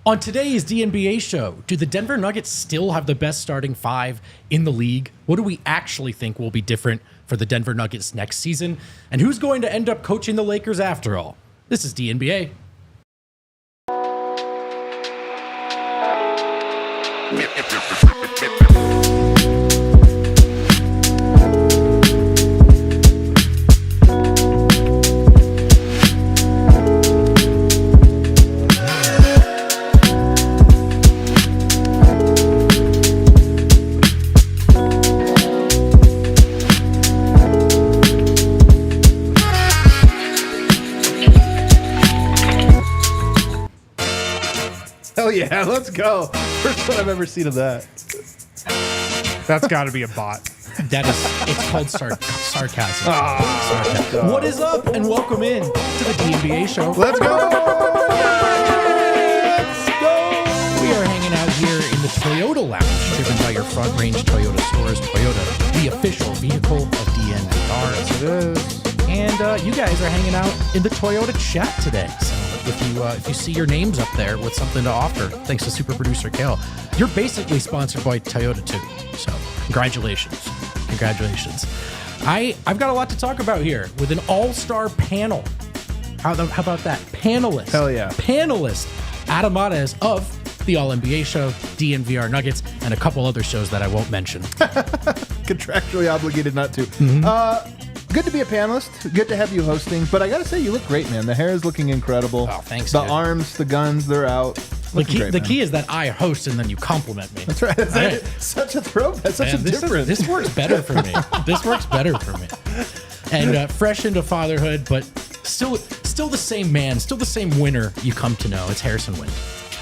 On today's DNVR show, do the Denver Nuggets still have the best starting five in the league? What do we actually think will be different for the Denver Nuggets next season? And who's going to end up coaching the Lakers after all? This is DNVR. Hell yeah, let's go. First one I've ever seen of that. That's got to be a bot. That is, it's called sarcasm. Sarcasm. What is up, and welcome in to the DNVR show. Let's go. We are hanging out here in the Toyota Lounge, driven by your Front Range Toyota stores. Toyota, the official vehicle of DNVR. Yes, it is. And you guys are hanging out in the Toyota chat today. So if you see your names up there with something to offer, thanks to super producer Kale, you're basically sponsored by Toyota too. So congratulations. I've got a lot to talk about here with an all-star panel. How about that? Panelist. Hell yeah. Panelist Adam Mares of the All-NBA show, DNVR Nuggets, and a couple other shows that I won't mention. Contractually obligated not to. Good to be a panelist. Good to have you hosting. But I got to say, you look great, man. The hair is looking incredible. Oh, thanks, The dude. Arms, the guns, they're out. The key is that I host and then you compliment me. That's right. That's such a throwback. Such a difference. This works better for me. And fresh into fatherhood, but still the same man, still the same winner you come to know. It's Harrison Wind.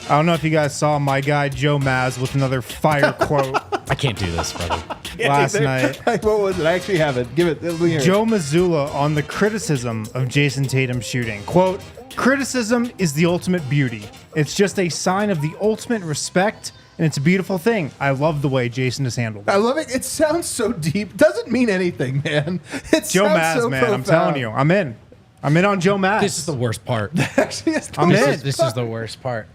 I don't know if you guys saw my guy Joe Maz with another fire quote I can't do this, brother. last night. What was it? I actually have it. Give it. Let me hear it. Joe Mazzulla on the criticism of Jason Tatum shooting. Quote, "Criticism is the ultimate beauty. It's just a sign of the ultimate respect, and it's a beautiful thing. I love the way Jason has handled it." I love it. It sounds so deep. Doesn't mean anything, man. It Joe sounds Maz, so man, profound. I'm telling you. I'm in on Joe Maz. This is the worst part. Actually, it's I'm in. This is the worst part.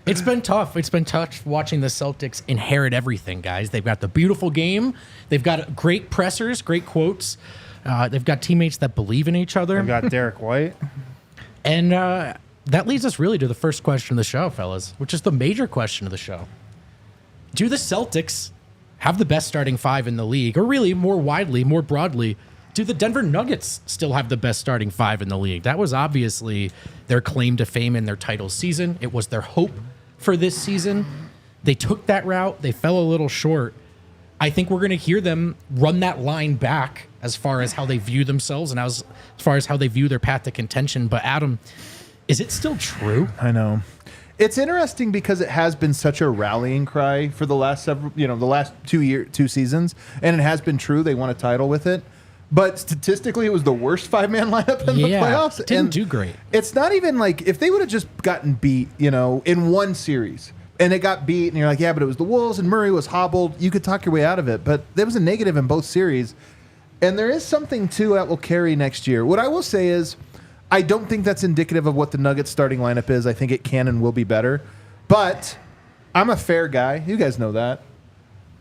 It's been tough. It's been tough watching the Celtics inherit everything, guys. They've got the beautiful game. They've got great pressers, great quotes. They've got teammates that believe in each other. I've got Derek White. And that leads us really to the first question of the show, fellas, which is the major question of the show. Do the Celtics have the best starting five in the league? Or really, more widely, more broadly, do the Denver Nuggets still have the best starting five in the league? That was obviously their claim to fame in their title season. It was their hope for this season. They took that route. They fell a little short. I think we're going to hear them run that line back as far as how they view themselves and as far as how they view their path to contention. But Adam, is it still true? I know. It's interesting because it has been such a rallying cry for the last several, the last 2 seasons, and it has been true. They won a title with it. But statistically, it was the worst five-man lineup in the playoffs. It didn't do great. It's not even like if they would have just gotten beat, in one series, and it got beat, and you're like, yeah, but it was the Wolves, and Murray was hobbled. You could talk your way out of it. But there was a negative in both series. And there is something, too, that will carry next year. What I will say is I don't think that's indicative of what the Nuggets starting lineup is. I think it can and will be better. But I'm a fair guy. You guys know that.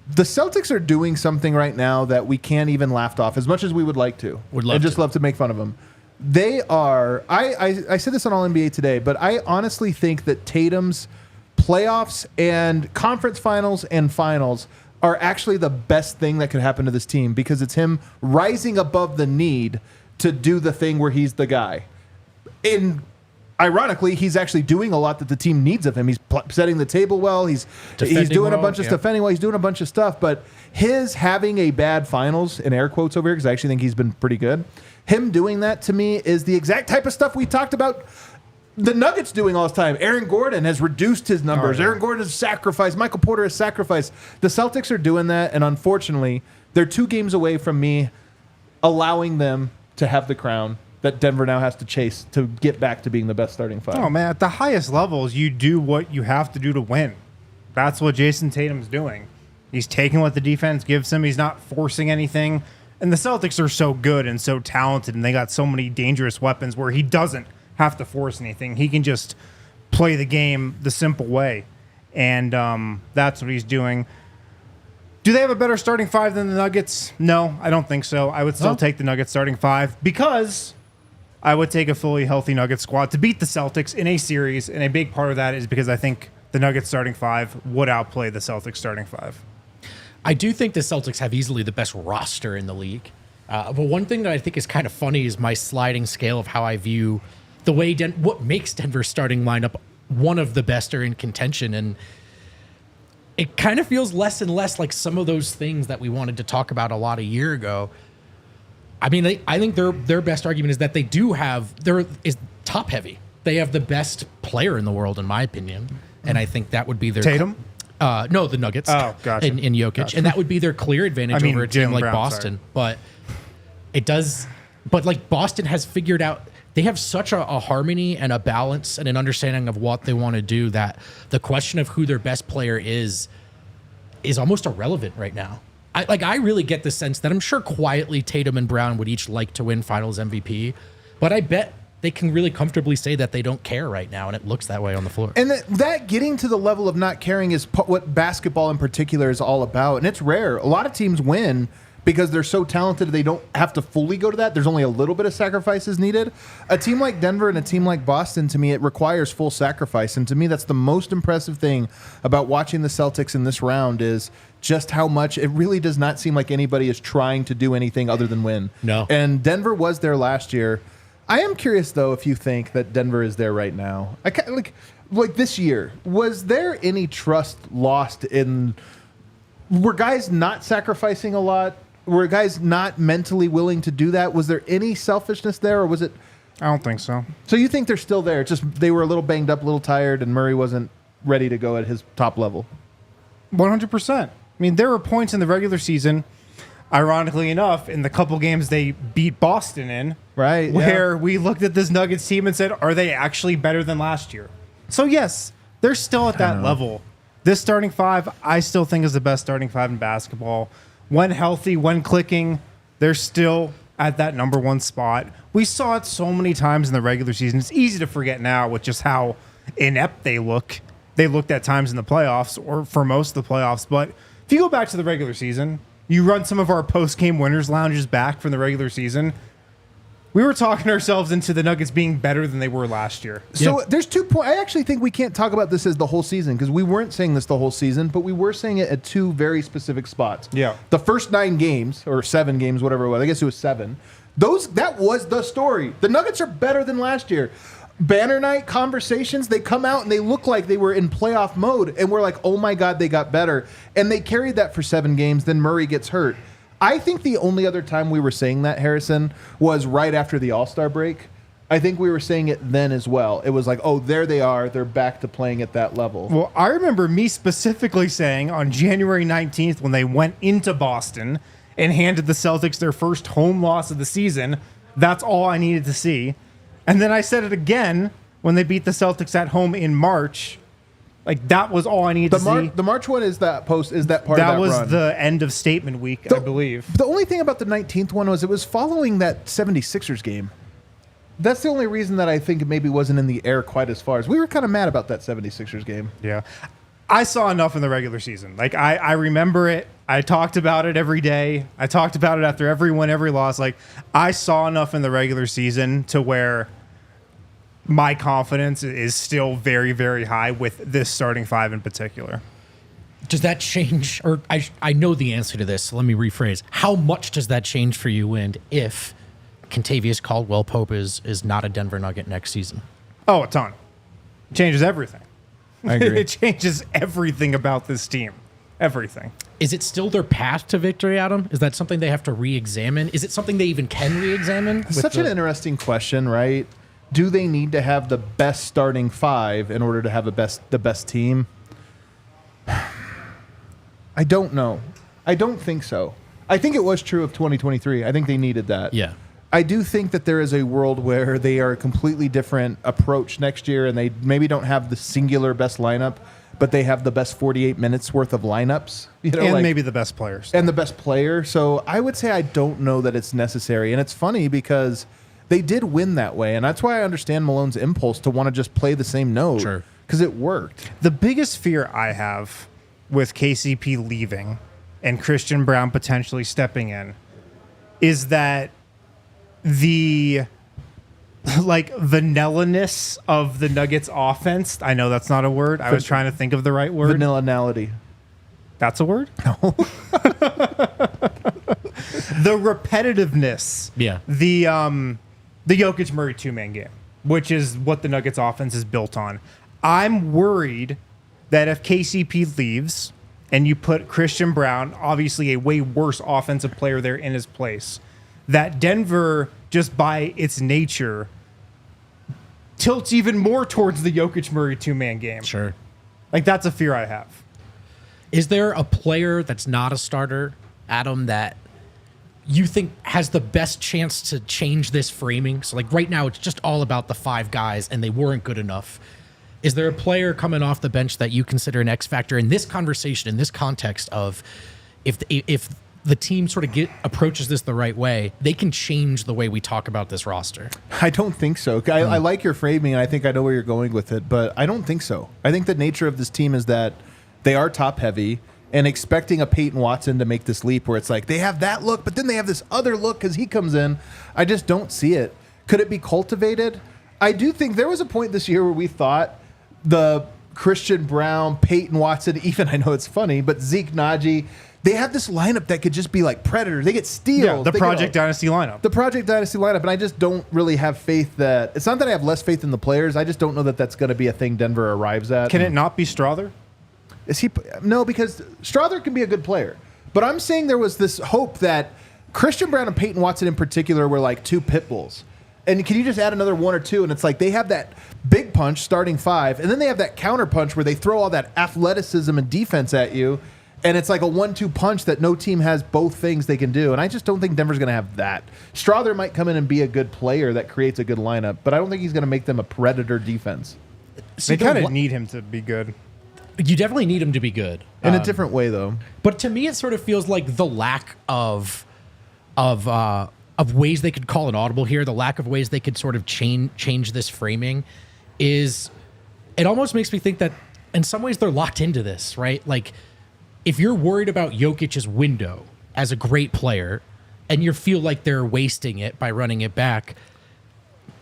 The Celtics are doing something right now that we can't even laugh off as much as we would like to. Love to make fun of them. They are, I said this on All-NBA today, but I honestly think that Tatum's playoffs and conference finals and finals are actually the best thing that could happen to this team because it's him rising above the need to do the thing where he's the guy. Ironically, he's actually doing a lot that the team needs of him. He's setting the table well. He's doing a bunch of defending well. He's doing a bunch of stuff. But his having a bad finals, in air quotes over here, because I actually think he's been pretty good, him doing that to me is the exact type of stuff we talked about the Nuggets doing all this time. Aaron Gordon has reduced his numbers. Aaron Gordon has sacrificed. Michael Porter has sacrificed. The Celtics are doing that, and unfortunately, they're 2 games away from me allowing them to have the crown that Denver now has to chase to get back to being the best starting five. Oh, man, at the highest levels, you do what you have to do to win. That's what Jason Tatum's doing. He's taking what the defense gives him. He's not forcing anything. And the Celtics are so good and so talented, and they got so many dangerous weapons where he doesn't have to force anything. He can just play the game the simple way. And that's what he's doing. Do they have a better starting five than the Nuggets? No, I don't think so. I would still take the Nuggets starting five because I would take a fully healthy Nuggets squad to beat the Celtics in a series. And a big part of that is because I think the Nuggets starting five would outplay the Celtics starting five. I do think the Celtics have easily the best roster in the league. But one thing that I think is kind of funny is my sliding scale of how I view the way what makes Denver's starting lineup one of the best or in contention. And it kind of feels less and less like some of those things that we wanted to talk about a lot a year ago. I mean, I think their best argument is that they do have is top heavy. They have the best player in the world, in my opinion, and I think that would be their Tatum. No, the Nuggets. Oh, gotcha. In Jokic, Gotcha. and that would be their clear advantage over a team Jaylen like Brown, Boston. But it does. But like Boston has figured out. They have such a harmony and a balance and an understanding of what they want to do that the question of who their best player is almost irrelevant right now. I really get the sense that I'm sure quietly Tatum and Brown would each like to win Finals MVP, but I bet they can really comfortably say that they don't care right now, and it looks that way on the floor. And that getting to the level of not caring is what basketball in particular is all about, and it's rare. A lot of teams win because they're so talented they don't have to fully go to that. There's only a little bit of sacrifices needed. A team like Denver and a team like Boston, to me, it requires full sacrifice. And to me, that's the most impressive thing about watching the Celtics in this round is just how much it really does not seem like anybody is trying to do anything other than win. No. And Denver was there last year. I am curious, though, if you think that Denver is there right now. Like this year, was there any trust lost in... Were guys not sacrificing a lot? Were guys not mentally willing to do that? Was there any selfishness there, or was it? I don't think so. So you think they're still there? It's just they were a little banged up, a little tired, and Murray wasn't ready to go at his top level. 100%. I mean, there were points in the regular season, ironically enough, in the couple games they beat Boston in, right, where we looked at this Nuggets team and said, are they actually better than last year? So yes, they're still at that level. This starting five, I still think is the best starting five in basketball. When healthy, when clicking, they're still at that number one spot. We saw it so many times in the regular season. It's easy to forget now with just how inept they look. They looked at times in the playoffs or for most of the playoffs. But if you go back to the regular season, you run some of our post-game winners lounges back from the regular season, we were talking ourselves into the Nuggets being better than they were last year. So there's 2 points. I actually think we can't talk about this as the whole season because we weren't saying this the whole season, but we were saying it at 2 very specific spots. Yeah. The first 9 games or 7 games, whatever it was. I guess it was 7. That was the story. The Nuggets are better than last year. Banner night conversations, they come out and they look like they were in playoff mode, and we're like, oh my God, they got better. And they carried that for 7 games, then Murray gets hurt. I think the only other time we were saying that, Harrison, was right after the All-Star break. I think we were saying it then as well. It was like, oh, there they are. They're back to playing at that level. Well, I remember me specifically saying on January 19th when they went into Boston and handed the Celtics their first home loss of the season, that's all I needed to see. And then I said it again when they beat the Celtics at home in March. Like, that was all I needed to see. The March one is that part of that run. That was the end of statement week, I believe. The only thing about the 19th one was it was following that 76ers game. That's the only reason that I think it maybe wasn't in the air quite as far as we were kind of mad about that 76ers game. Yeah. I saw enough in the regular season. Like, I remember it. I talked about it every day. I talked about it after every win, every loss. Like, I saw enough in the regular season to where my confidence is still very, very high with this starting five in particular. Does that change, or I know the answer to this, so let me rephrase. How much does that change for you, and if Kentavious Caldwell-Pope is not a Denver Nugget next season? Oh, a ton. It changes everything. I agree. It changes everything about this team. Everything. Is it still their path to victory, Adam? Is that something they have to re-examine? Is it something they even can re-examine? Such an interesting question, right? Do they need to have the best starting five in order to have the best team? I don't know. I don't think so. I think it was true of 2023. I think they needed that. Yeah. I do think that there is a world where they are a completely different approach next year, and they maybe don't have the singular best lineup, but they have the best 48 minutes worth of lineups. And maybe the best players. And the best player. So I would say I don't know that it's necessary. And it's funny because they did win that way. And that's why I understand Malone's impulse to want to just play the same node. Sure. Because it worked. The biggest fear I have with KCP leaving and Christian Brown potentially stepping in is that the vanilla-ness of the Nuggets offense. I know that's not a word. I was trying to think of the right word. Vanilla-nality. That's a word? No. The repetitiveness. Yeah. The Jokic Murray two-man game, which is what the Nuggets offense is built on. I'm worried that if KCP leaves and you put Christian Brown, obviously a way worse offensive player there in his place, that Denver, just by its nature, tilts even more towards the Jokic Murray two-man game. Sure. Like, that's a fear I have. Is there a player that's not a starter, Adam, that you think has the best chance to change this framing? So, like, right now, it's just all about the 5 guys, and they weren't good enough. Is there a player coming off the bench that you consider an X factor in this conversation, in this context of if the team sort of approaches this the right way, they can change the way we talk about this roster? I don't think so. I like your framing, and I think I know where you're going with it, but I don't think so. I think the nature of this team is that they are top heavy, and expecting a Peyton Watson to make this leap where it's like they have that look, but then they have this other look because he comes in. I just don't see it. Could it be cultivated? I do think there was a point this year where we thought the Christian Brown, Peyton Watson, even, I know it's funny, but Zeke Naji, they have this lineup that could just be like predators. They get steals. Yeah, the Project Dynasty lineup. The Project Dynasty lineup, and I just don't really have faith that... It's not that I have less faith in the players. I just don't know that that's going to be a thing Denver arrives at. Can it not be Strother? Is he? No, because Strother can be a good player. But I'm saying there was this hope that Christian Brown and Peyton Watson in particular were like 2 pit bulls. And can you just add another 1 or 2? And it's like they have that big punch starting 5, and then they have that counter punch where they throw all that athleticism and defense at you. And it's like a 1-2 punch that no team has both things they can do. And I just don't think Denver's going to have that. Strother might come in and be a good player that creates a good lineup, but I don't think he's going to make them a predator defense. They kind of need him to be good. You definitely need him to be good. In a different way, though. But to me, it sort of feels like the lack of ways they could call an audible here, the lack of ways they could sort of change this framing is, it almost makes me think that in some ways they're locked into this, right? Like, if you're worried about Jokic's window as a great player and you feel like they're wasting it by running it back,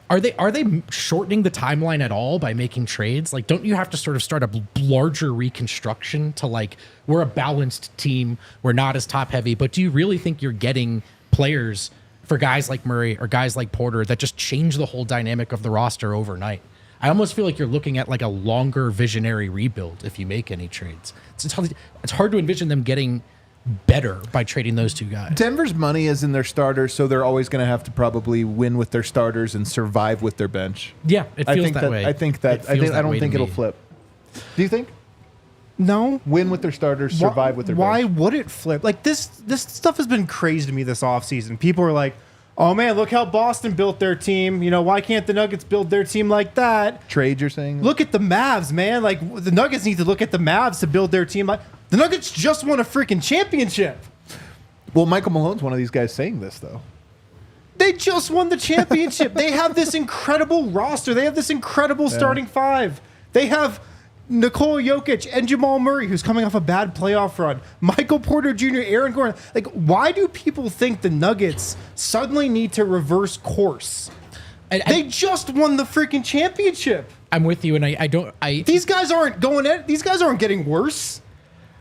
are they shortening the timeline at all by making trades? Like, don't you have to sort of start a larger reconstruction to, like, we're a balanced team, we're not as top heavy, but do you really think you're getting players for guys like Murray or guys like Porter that just change the whole dynamic of the roster overnight? I almost feel like you're looking at like a longer visionary rebuild if you make any trades. It's hard to envision them getting better by trading those 2 guys. Denver's money is in their starters, so they're always going to have to probably win with their starters and survive with their bench. Yeah, it feels that way. I don't think it'll flip. Do you think? No. Win with their starters, survive with their bench. Why would it flip? Like, this stuff has been crazy to me this offseason. People are like, oh man, look how Boston built their team. You know, why can't the Nuggets build their team like that? Trade, you're saying? Look at the Mavs, man. Like, the Nuggets need to look at the Mavs to build their team. Like, the Nuggets just won a freaking championship. Well, Michael Malone's one of these guys saying this, though. They just won the championship. They have this incredible roster. They have this incredible starting 5. They have Nikola Jokic and Jamal Murray, who's coming off a bad playoff run. Michael Porter Jr., Aaron Gordon. Like, why do people think the Nuggets suddenly need to reverse course? They just won the freaking championship. I'm with you, and these guys aren't getting worse.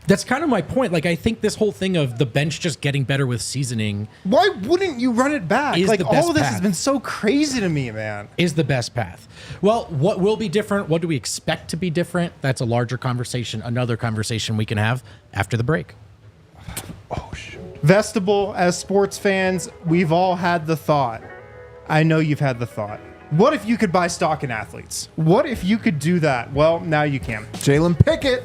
That's kind of my point. Like, I think this whole thing of the bench just getting better with seasoning. Why wouldn't you run it back? Like, all of this has been so crazy to me, man. Is the best path. Well, what will be different? What do we expect to be different? That's a larger conversation, another conversation we can have after the break. Oh, shoot. Vestibule, as sports fans, we've all had the thought. I know you've had the thought. What if you could buy stock in athletes? What if you could do that? Well, now you can. Jalen Pickett.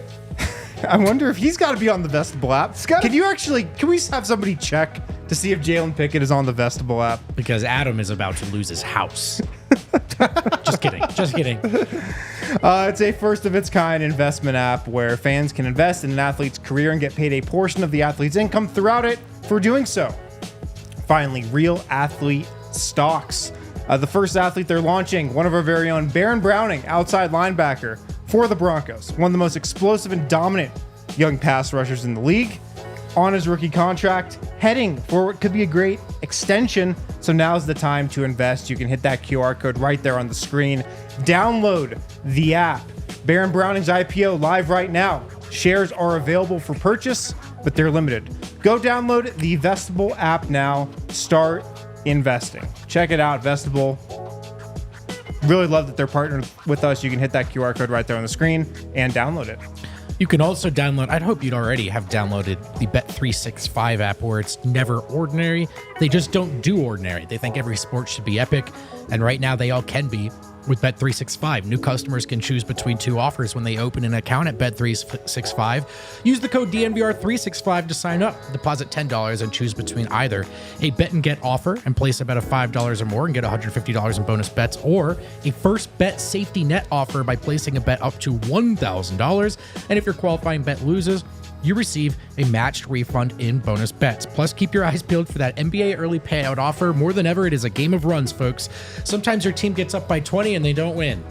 I wonder if he's got to be on the Vestibule app. Can we have somebody check to see if Jalen Pickett is on the Vestibule app? Because Adam is about to lose his house. Just kidding. It's a first-of-its-kind investment app where fans can invest in an athlete's career and get paid a portion of the athlete's income throughout it for doing so. Finally, real athlete stocks. The first athlete they're launching, one of our very own, Baron Browning, outside linebacker for the Broncos. One of the most explosive and dominant young pass rushers in the league. On his rookie contract, heading for what could be a great extension. So now's the time to invest. You can hit that QR code right there on the screen. Download the app. Baron Browning's IPO live right now. Shares are available for purchase, but they're limited. Go download the Vestibule app now. Start investing. Check it out, Vestibule. Really love that they're partnered with us. You can hit that QR code right there on the screen and download it. You can also download, I'd hope you'd already have downloaded the Bet365 app, where it's never ordinary. They just don't do ordinary. They think every sport should be epic. And right now they all can be with Bet365. New customers can choose between two offers when they open an account at Bet365. Use the code DNVR365 to sign up. Deposit $10 and choose between either a bet and get offer and place a bet of $5 or more and get $150 in bonus bets, or a first bet safety net offer by placing a bet up to $1,000. And if your qualifying bet loses, you receive a matched refund in bonus bets. Plus, keep your eyes peeled for that NBA early payout offer. More than ever, it is a game of runs, folks. Sometimes your team gets up by 20 and they don't win.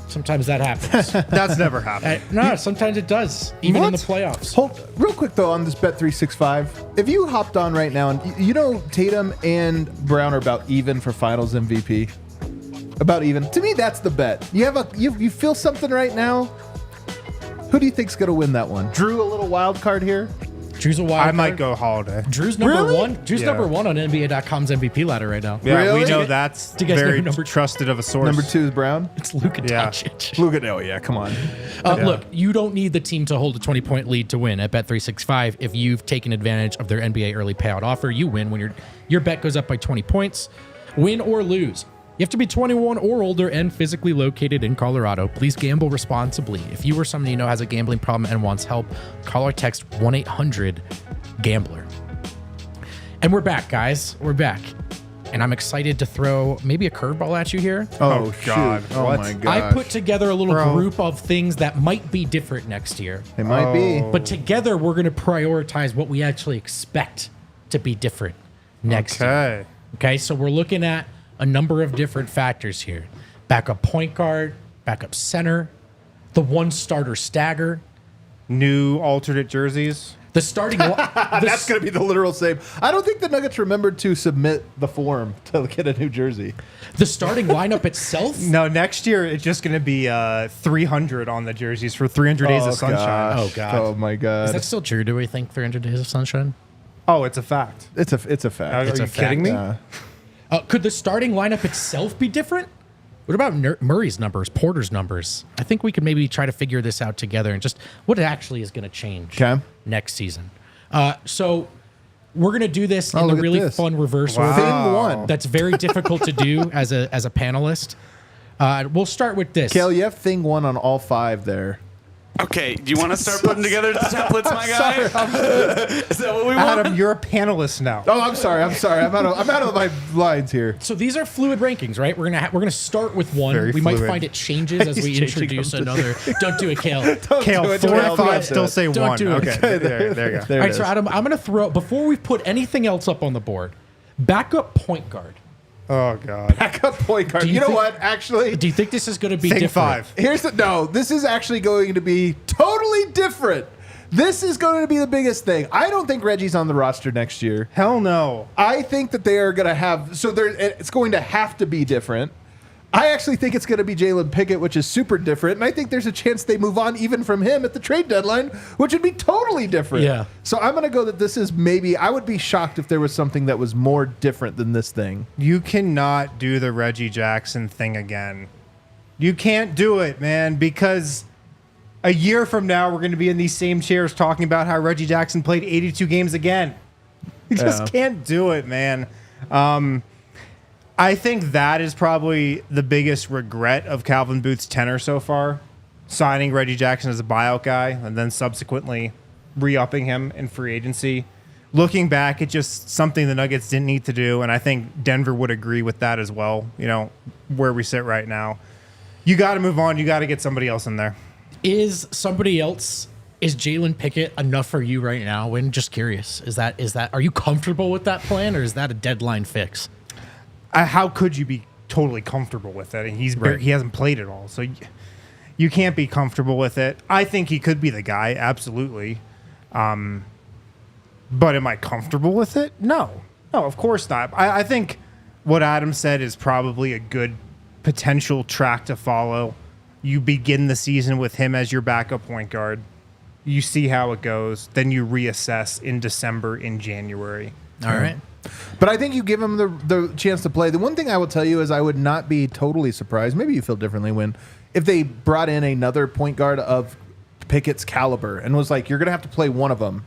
Sometimes that happens. That's never happened. No, sometimes it does, even in the playoffs. Hold real quick though on this Bet365. If you hopped on right now and you know Tatum and Brown are about even for Finals MVP, about even. To me, that's the bet. You feel something right now. Who do you think's going to win that one? Drew, a little wild card here? Drew's a wild card. I might go Holiday. Drew's number Really? one. Drew's Yeah. number one on NBA.com's MVP ladder right now. Yeah, Really? we know that's Do you guys know very who number- trusted of a source. Number 2 is Brown. It's Luka Yeah. Doncic. Look at yeah, come on. Look, you don't need the team to hold a 20-point lead to win at Bet365. If you've taken advantage of their NBA early payout offer, you win when your bet goes up by 20 points. Win or lose. You have to be 21 or older and physically located in Colorado. Please gamble responsibly. If you or somebody you know has a gambling problem and wants help, call or text 1-800-GAMBLER. And we're back, guys. We're back. And I'm excited to throw maybe a curveball at you here. Oh, God. Shoot. Oh What? my god. I put together a little Bro. group of things that might be different next year. It might be. But together, we're going to prioritize what we actually expect to be different next year. Okay. Okay, so we're looking at a number of different factors here. Backup point guard, backup center, the one starter stagger, New alternate jerseys. the starting... That's going to be the literal same. I don't think the Nuggets remembered to submit the form to get a new jersey. The starting lineup itself? No, next year it's just going to be 300 on the jerseys for 300 days of sunshine. Oh, God. Oh my god. Is that still true? Do we think 300 days of sunshine? Oh, it's a fact. It's a fact. Are It's you a kidding fact. me? Yeah. Could the starting lineup itself be different? What about Murray's numbers, Porter's numbers? I think we could maybe try to figure this out together and just what actually is going to change Okay. next season. So we're going to do this in look a at really this. fun reverse Wow. order. Thing one. That's very difficult to do as a panelist. We'll start with this. Kale, you have thing 1 on all 5 there. Okay, do you want to start putting together the templates, my guy? Is that what we want? Adam, you're a panelist now. Oh, I'm sorry. I'm out of my lines here. So these are fluid rankings, right? We're gonna start with one. Very we might fluid. find it changes as we He's changing introduce them. another. Don't do it, Kale. Kale, do it, 4 don't and do it. 5 still say Don't 1. do it. Okay, there you go. There All it right, so is. Adam, I'm gonna throw before we put anything else up on the board. Backup point guard. Oh, God. Backup point guard. Do you You know think- what? Actually, Do you think this is going to be Thing different? 5. no. This is actually going to be totally different. This is going to be the biggest thing. I don't think Reggie's on the roster next year. Hell no. I think that they are going to have. It's going to have to be different. I actually think it's going to be Jalen Pickett, which is super different. And I think there's a chance they move on even from him at the trade deadline, which would be totally different. Yeah. So I'm going to go that this is maybe. I would be shocked if there was something that was more different than this thing. You cannot do the Reggie Jackson thing again. You can't do it, man, because a year from now, we're going to be in these same chairs talking about how Reggie Jackson played 82 games again. You just can't do it, man. I think that is probably the biggest regret of Calvin Booth's tenure so far, signing Reggie Jackson as a buyout guy and then subsequently re-upping him in free agency. Looking back, it's just something the Nuggets didn't need to do, and I think Denver would agree with that as well, you know, where we sit right now. You got to move on. You got to get somebody else in there. Is somebody else? Is Jalen Pickett enough for you right now? When just curious, is that? Are you comfortable with that plan, or is that a deadline fix? How could you be totally comfortable with it, and Right. he hasn't played it all, so you can't be comfortable with it. I think he could be the guy, absolutely. But am I comfortable with it? No, of course not. I think what Adam said is probably a good potential track to follow. You begin the season with him as your backup point guard. You see how it goes. Then you reassess in December, in January. All right. But I think you give him the chance to play. The one thing I will tell you is I would not be totally surprised. Maybe you feel differently if they brought in another point guard of Pickett's caliber and was like, you're going to have to play one of them.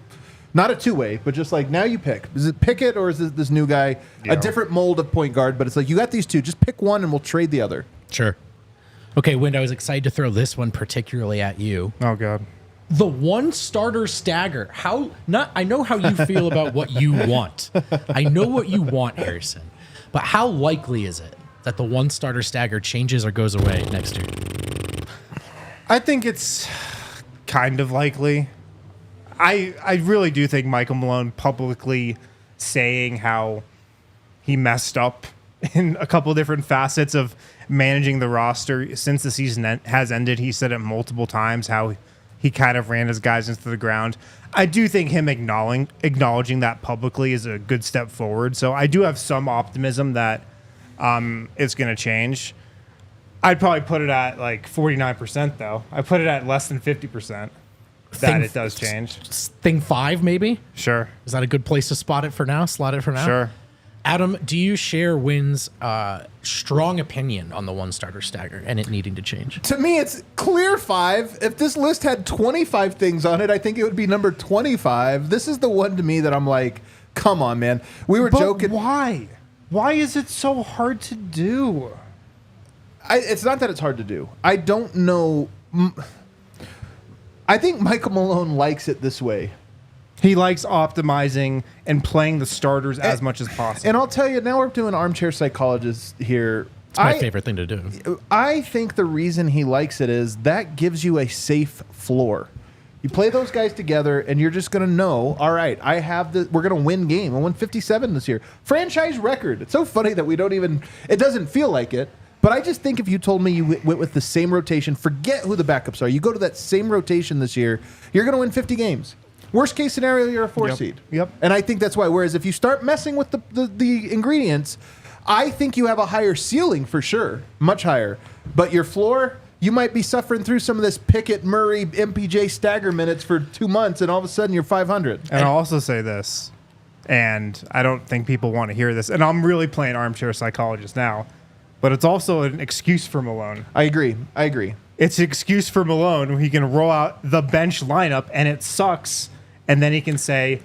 Not a two-way, but just like, now you pick. Is it Pickett or is it this new guy? Yeah. A different mold of point guard, but it's like, you got these two. Just pick one and we'll trade the other. Sure. Okay, Wind, I was excited to throw this one particularly at you. Oh, God. The one starter stagger. I know how you feel about what you want. I know what you want, Harrison. But how likely is it that the one starter stagger changes or goes away next year? I think it's kind of likely. I really do think Michael Malone publicly saying how he messed up in a couple different facets of managing the roster since the season has ended. He said it multiple times how he kind of ran his guys into the ground. I do think him acknowledging that publicly is a good step forward. So I do have some optimism that it's going to change. I'd probably put it at like 49%, though. I put it at less than 50% that it does change. Thing 5, maybe? Sure. Is that a good place to slot it for now? Sure. Adam, do you share Wynn's strong opinion on the one starter stagger and it needing to change? To me, it's clear 5. If this list had 25 things on it, I think it would be number 25. This is the one to me that I'm like, come on, man. We were joking. Why? Why is it so hard to do? It's not that it's hard to do. I don't know. I think Michael Malone likes it this way. He likes optimizing and playing the starters as much as possible. And I'll tell you, now we're doing armchair psychologists here. It's my favorite thing to do. I think the reason he likes it is that gives you a safe floor. You play those guys together, and you're just going to know, all right, we're going to win game. I won 57 this year. Franchise record. It's so funny that it doesn't feel like it. But I just think if you told me you went with the same rotation, forget who the backups are. You go to that same rotation this year, you're going to win 50 games. Worst case scenario, you're a 4 seed. Yep. And I think that's why. Whereas if you start messing with the ingredients, I think you have a higher ceiling for sure, much higher. But your floor, you might be suffering through some of this Pickett, Murray, MPJ stagger minutes for 2 months, and all of a sudden you're 500. And I'll also say this, and I don't think people want to hear this, and I'm really playing armchair psychologist now, but it's also an excuse for Malone. I agree. It's an excuse for Malone when he can roll out the bench lineup and it sucks, and then he can say,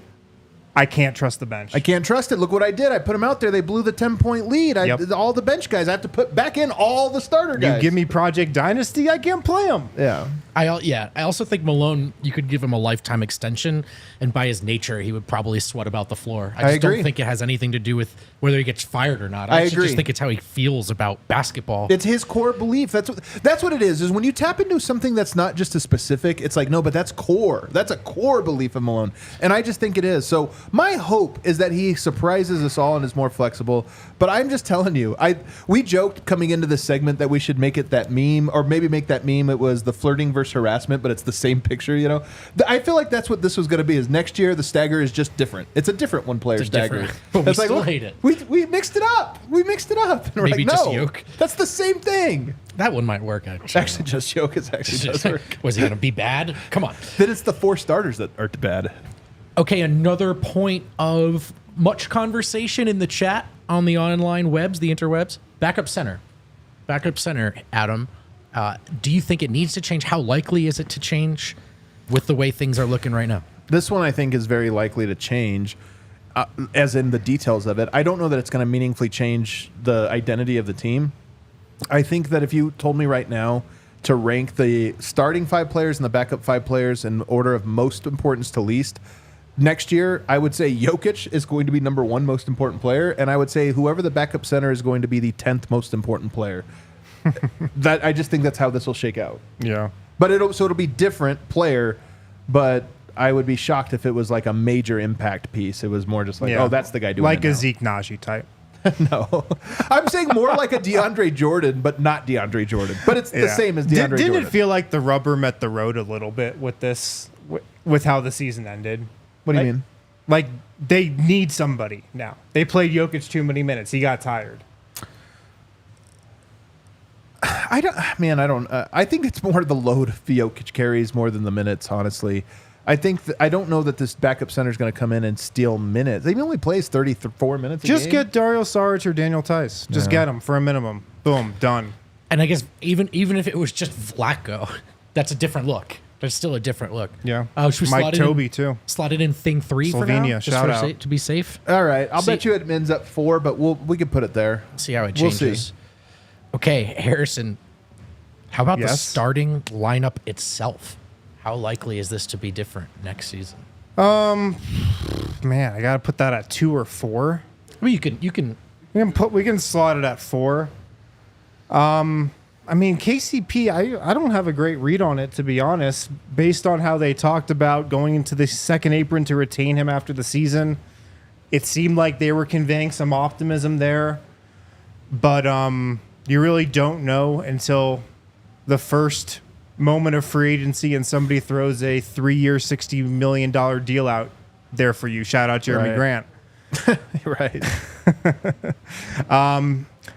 I can't trust the bench. I can't trust it. Look what I did. I put them out there. They blew the 10-point lead. All the bench guys. I have to put back in all the starter guys. You give me Project Dynasty, I can't play them. Yeah. I also think Malone, you could give him a lifetime extension, and by his nature, he would probably sweat about the floor. I agree. don't think it has anything to do with whether he gets fired or not. I actually agree. just think it's how he feels about basketball. It's his core belief. That's what it is when you tap into something that's not just a specific, it's like, no, but that's core. That's a core belief of Malone. And I just think it is. So my hope is that he surprises us all and is more flexible. But I'm just telling you, we joked coming into this segment that we should make it that meme, or maybe make that meme. It was the flirting versus harassment, but it's the same picture, you know? I feel like that's what this was going to be, is next year the stagger is just different. It's a different one-player stagger. But we It's like, still look, hate it. We mixed it up. And we're Maybe like, just no, Yoke. that's the same thing. That one might work, actually. Actually, just Yoke actually does work. Was he going to be bad? Come on. Then it's the 4 starters that are bad. Okay, another point of much conversation in the chat on the online webs, the interwebs. Backup center, Adam. Do you think it needs to change? How likely is it to change with the way things are looking right now? This one I think is very likely to change, as in the details of it. I don't know that it's going to meaningfully change the identity of the team. I think that if you told me right now to rank the starting 5 players and the backup 5 players in order of most importance to least, next year, I would say Jokic is going to be number 1 most important player, and I would say whoever the backup center is going to be the 10th most important player. I just think that's how this will shake out. Yeah. But it'll be different player, but I would be shocked if it was like a major impact piece. It was more just like, oh, that's the guy doing like it a now. Zeke Naji type. No. I'm saying more like a DeAndre Jordan, but not DeAndre Jordan. But it's the same as DeAndre Jordan. Didn't it feel like the rubber met the road a little bit with this, with how the season ended? What do you mean? Like, they need somebody now. They played Jokic too many minutes. He got tired. I think it's more the load Jokic carries more than the minutes, honestly. I don't know that this backup center is going to come in and steal minutes. He only plays 34 minutes a game. Just get Dario Saric or Daniel Tice. Just get them for a minimum. Boom, done. And I guess even if it was just Vlatko, that's a different look. There's still a different look. Yeah. Should we Mike Toby, too. Slotted in thing 3 for now? Slovenia, shout out. To be safe. All right. I'll bet you it ends up 4, but we can put it there. See how it We'll changes. see. Okay, Harrison, how about the Yes? starting lineup itself? How likely is this to be different next season? Man, I got to put that at 2 or 4. I mean, you can We can slot it at 4. I mean, KCP, I don't have a great read on it, to be honest, based on how they talked about going into the second apron to retain him after the season. It seemed like they were conveying some optimism there, but you really don't know until the first moment of free agency and somebody throws a 3-year, $60 million deal out there for you. Shout out Jeremy Right. Grant. Right.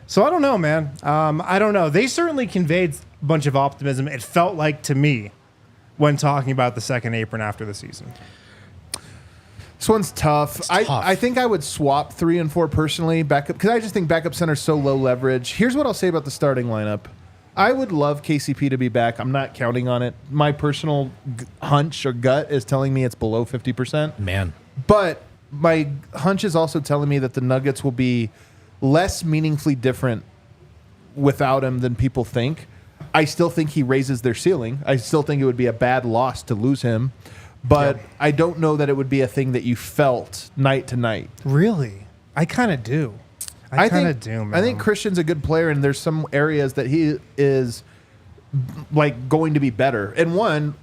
So I don't know, man. I don't know. They certainly conveyed a bunch of optimism. It felt like to me when talking about the second apron after the season. This one's tough. It's tough. I think I would swap 3 and 4 personally, backup, because I just think backup center is so low leverage. Here's what I'll say about the starting lineup. I would love KCP to be back. I'm not counting on it. My personal hunch or gut is telling me it's below 50%. Man. But my hunch is also telling me that the Nuggets will be less meaningfully different without him than people think. I still think he raises their ceiling. I still think it would be a bad loss to lose him. But I don't know that it would be a thing that you felt night to night. Really? I kind of do. I kind of do, man. I think Christian's a good player, and there's some areas that he is like going to be better. And one,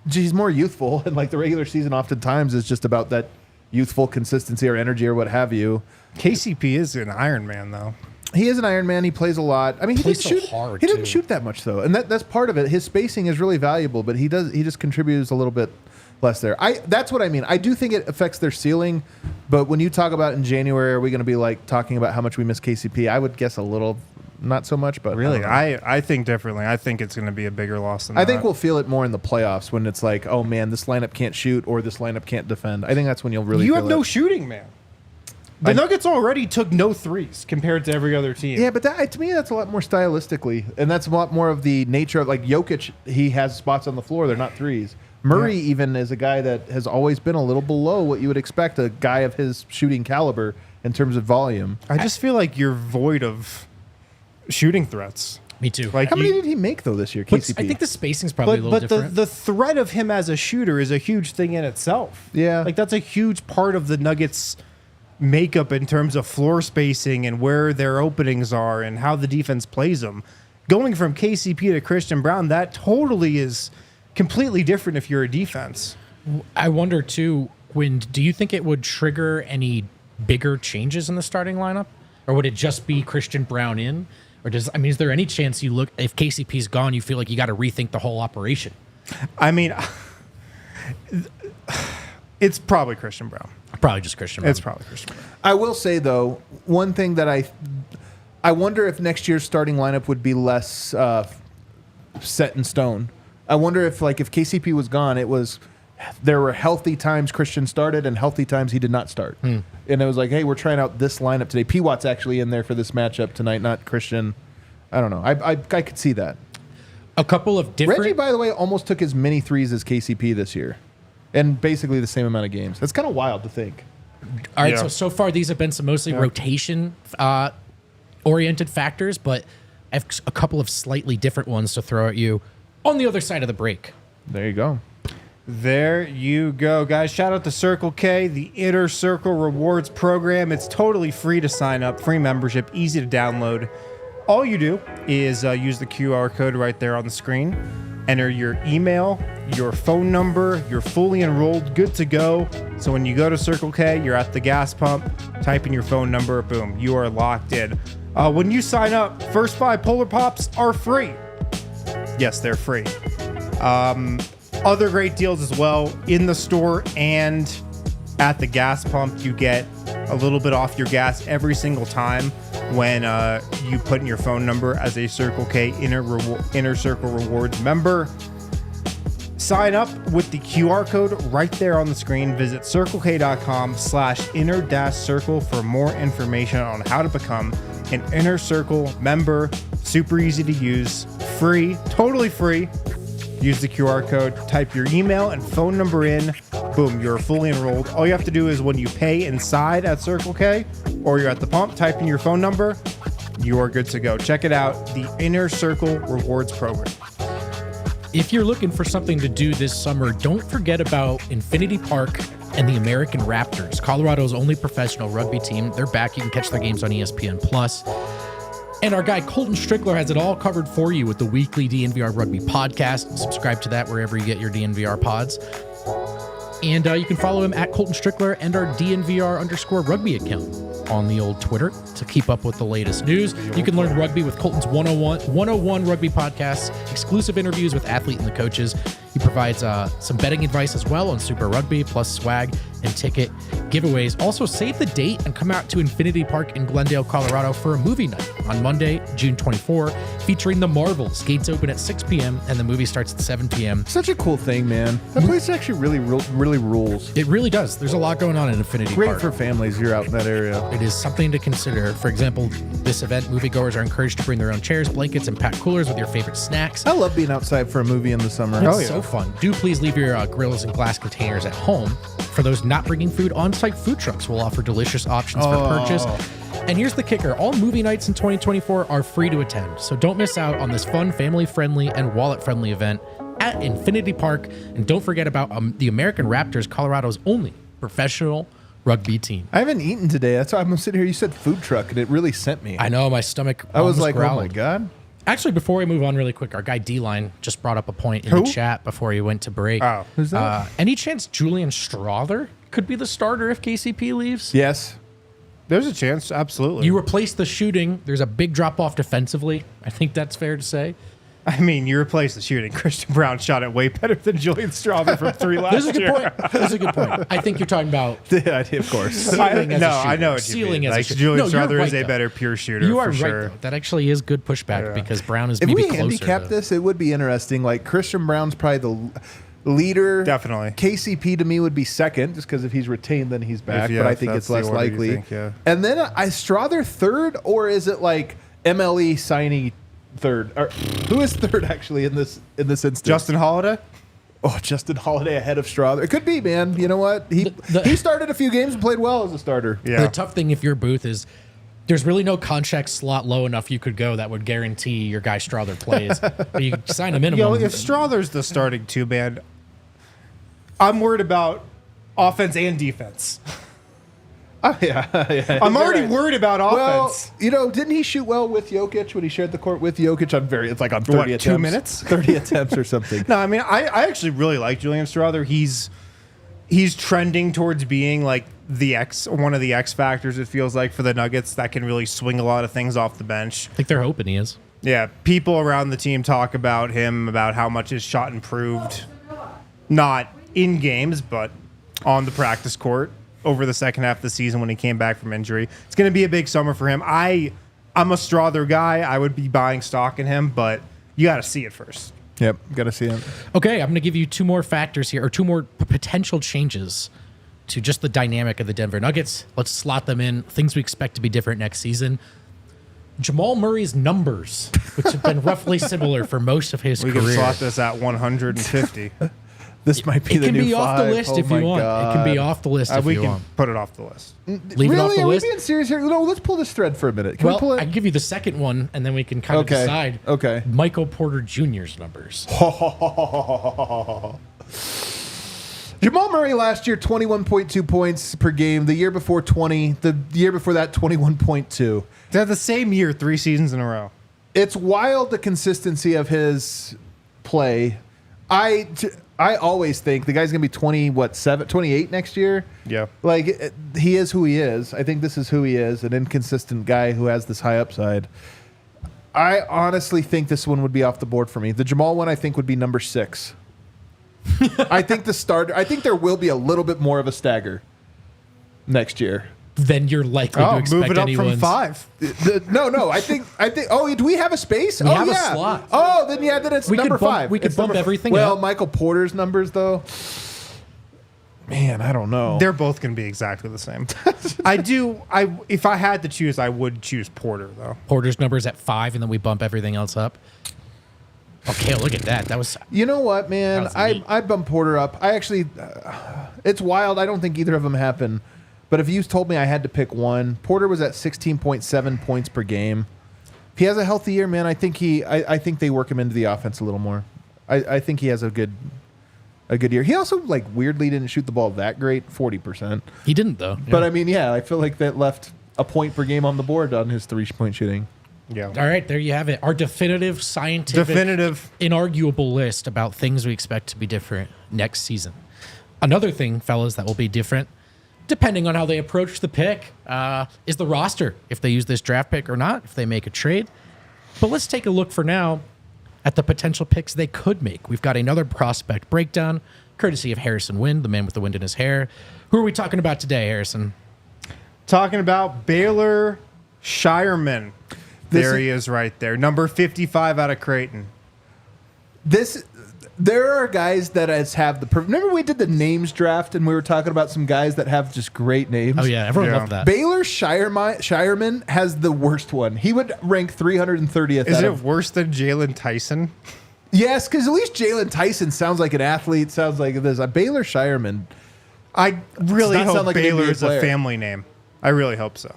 he's more youthful, and like the regular season oftentimes is just about that youthful consistency or energy or what have you. KCP is an Iron Man, though. He is an Iron Man. He plays a lot. I mean, he Plays didn't so shoot. hard, He didn't too. shoot that much though, and that's part of it. His spacing is really valuable, but he just contributes a little bit less there. That's what I mean. I do think it affects their ceiling, but when you talk about in January, are we going to be like talking about how much we miss KCP? I would guess a little, not so much, but Really? I don't know. I think differently. I think it's going to be a bigger loss than that. I think we'll feel it more in the playoffs when it's like, oh man, this lineup can't shoot or this lineup can't defend. I think that's when you'll really. You feel have no it. shooting, man. The Nuggets already took no threes compared to every other team. Yeah, but that, to me, that's a lot more stylistically, and that's a lot more of the nature of like Jokic. He has spots on the floor; they're not threes. Murray even is a guy that has always been a little below what you would expect a guy of his shooting caliber in terms of volume. I just feel like you're void of shooting threats. Me too. Like How many you- did he make though this year? What's- KCP. I think the spacing's probably a little but different. the threat of him as a shooter is a huge thing in itself. Yeah. Like that's a huge part of the Nuggets makeup in terms of floor spacing and where their openings are and how the defense plays them. Going from KCP to Christian Brown, that totally is completely different if you're a defense. I wonder too, do you think it would trigger any bigger changes in the starting lineup? Or would it just be Christian Brown in? Or is there any chance you look, if KCP's gone, you feel like you got to rethink the whole operation? I mean, it's probably Christian Brown. Probably just Christian Brown. It's probably Christian Brown. I will say though, one thing that I wonder if next year's starting lineup would be less set in stone. I wonder if KCP was gone, there were healthy times Christian started and healthy times he did not start. And it was like, hey, we're trying out this lineup today. P. Watt's actually in there for this matchup tonight, not Christian. I don't know. I could see that. A couple of different... Reggie, by the way, almost took as many threes as KCP this year. And basically the same amount of games. That's kind of wild to think. All right, Yeah. so far these have been some mostly rotation oriented factors, but I have a couple of slightly different ones to throw at you on the other side of the break. There you go. There you go, guys. Shout out to Circle K, the Inner Circle Rewards program. It's totally free to sign up, free membership, easy to download. All you do is use the QR code right there on the screen, enter your email, your phone number, you're fully enrolled, good to go. So when you go to Circle K, you're at the gas pump, type in your phone number, boom, you are locked in. When you sign up, first 5 Polar Pops are free. Yes, they're free. Other great deals as well in the store and at the gas pump. You get a little bit off your gas every single time when you put in your phone number as a Circle K Inner Circle Rewards member. Sign up with the QR code right there on the screen. Visit circlek.com/inner-circle for more information on how to become an Inner Circle member. Super easy to use, free, totally free. Use the QR code, type your email and phone number in. Boom, you're fully enrolled. All you have to do is when you pay inside at Circle K or you're at the pump, type in your phone number. You are good to go. Check it out, the Inner Circle Rewards Program. If you're looking for something to do this summer, don't forget about Infinity Park and the American Raptors, Colorado's only professional rugby team. They're back. You can catch their games on ESPN+. And our guy Colton Strickler has it all covered for you with the weekly DNVR Rugby Podcast. Subscribe to that wherever you get your DNVR pods. And you can follow him at Colton Strickler and our DNVR_rugby account on the old Twitter to keep up with the latest news. You can learn rugby with Colton's 101 Rugby Podcasts, exclusive interviews with athletes and the coaches. He provides some betting advice as well on Super Rugby, plus swag and ticket giveaways. Also, save the date and come out to Infinity Park in Glendale, Colorado for a movie night on Monday, June 24, featuring The Marvels. Gates open at 6 p.m. and the movie starts at 7 p.m. Such a cool thing, man. That place actually really rules. It really does. There's a lot going on in Infinity Great Park. for families. You're out in that area. It is something to consider. For example, this event, moviegoers are encouraged to bring their own chairs, blankets, and packed coolers with your favorite snacks. I love being outside for a movie in the summer. It's so fun. Do please leave your grills and glass containers at home. For those not bringing food, on-site food trucks will offer delicious options for purchase. And here's the kicker. All movie nights in 2024 are free to attend. So don't miss out on this fun, family-friendly, and wallet-friendly event at Infinity Park. And don't forget about the American Raptors, Colorado's only professional rugby team. I haven't eaten today. That's why I'm sitting here. You said food truck, and it really sent me. I know, my stomach I was like, growled. oh my God. Actually, before we move on really quick, our guy D-Line just brought up a point in the chat before he went to break. Oh, who's that? Any chance Julian Strother could be the starter if KCP leaves? Yes. There's a chance, absolutely. You replace the shooting. There's a big drop-off defensively. I think that's fair to say. I mean, you replace the shooting. Christian Brown shot it way better than Julian Strother from 3 last There's a good year. point. There's a good point. I think you're talking about Yeah, of course. ceiling as a shooter. I know what you Ceiling mean. as a Like, shooter. Julian No, you're Strother right, is a though. better pure shooter. You are for right, sure. though. That actually is good pushback because Brown is If maybe we closer. handicap this, it would be interesting. Like, Christian Brown's probably the leader. Definitely. KCP to me would be second, just because if he's retained, then he's back. yeah, but I if think that's it's less the order you likely. think, yeah. And then Strother third, or is it like MLE signing third? Or, who is third actually in this instance? Justin Holiday? Oh, Justin Holiday ahead of Strother. It could be, man. You know what? He started a few games and played well as a starter. Yeah. The tough thing if you're Booth is there's really no contract slot low enough you could go that would guarantee your guy Strother plays. But you sign a minimum. If Strother's the starting two-man, I'm worried about offense and defense. Oh, yeah. I'm already worried about offense. Well, didn't he shoot well with Jokic when he shared the court with Jokic? It's like on 30 What, attempts. 2 minutes? 30 attempts or something. No, I mean, I actually really like Julian Strother. He's trending towards being like one of the X factors, it feels like, for the Nuggets that can really swing a lot of things off the bench. I think they're hoping he is. Yeah, people around the team talk about him, about how much his shot improved, not in games, but on the practice court over the second half of the season when he came back from injury. It's going to be a big summer for him. I'm a Strother guy. I would be buying stock in him, but you got to see it first. Yep, got to see him. Okay, I'm going to give you two more factors here, or two more potential changes to just the dynamic of the Denver Nuggets. Let's slot them in. Things we expect to be different next season. Jamal Murray's numbers, which have been roughly similar for most of his We career. can slot this at 150. This might be It the can new be off the five. list Oh if you my want. God. It can be off the list if We you can want. put it off the list. Leave it off Really? the Are list. we being serious here? No, let's pull this thread for a minute. Can we Well, pull I it? can give you the second one, and then we can kind of Okay. decide. Okay. Michael Porter Jr.'s numbers. Jamal Murray last year, 21.2 points per game. The year before, 20. The year before that, 21.2. They had the same year 3 seasons in a row. It's wild, the consistency of his play. I always think the guy's gonna be 28 next year. Yeah. Like he is who he is. I think this is who he is, an inconsistent guy who has this high upside. I honestly think this one would be off the board for me. The Jamal one I think would be number 6. I think there will be a little bit more of a stagger next year. Then you're likely to expect move it up anyone's. from 5. No. I think. Oh, do we have a space? We oh, have a yeah. slot. Oh, then it's We could number bump- 5. we could It's bump number everything Well, up. Michael Porter's numbers though. Man, I don't know. They're both going to be exactly the same. If I had to choose, I would choose Porter, though. Porter's numbers at 5, and then we bump everything else up. Okay, look at that. That was You know what, man? That was neat. I bumped Porter up. I actually, it's wild. I don't think either of them happen. But if you told me I had to pick one, Porter was at 16.7 points per game. If he has a healthy year, man, I think they work him into the offense a little more. I think he has a good year. He also like weirdly didn't shoot the ball that great, 40%. he didn't though. But I mean, yeah, I feel like that left a point per game on the board on his 3-point shooting. Yeah. All right, there you have it. Our definitive, scientific, inarguable list about things we expect to be different next season. Another thing, fellas, that will be different, depending on how they approach the pick, is the roster. If they use this draft pick or not, if they make a trade. But let's take a look for now at the potential picks they could make. We've got another prospect breakdown, courtesy of Harrison Wind, the man with the wind in his hair. Who are we talking about today, Harrison? Talking about Baylor Scheierman. There he is right there. Number 55 out of Creighton. There are guys that have the. Remember we did the names draft and we were talking about some guys that have just great names. Oh yeah, everyone Yeah. loved that. Baylor Scheierman has the worst one. He would rank 330th. Is out it of, worse than Jalen Tyson? yes, because at least Jalen Tyson sounds like an athlete. Sounds like this. Baylor Scheierman. I really Does not hope sound like an Baylor NBA is a player. family name. I really hope so.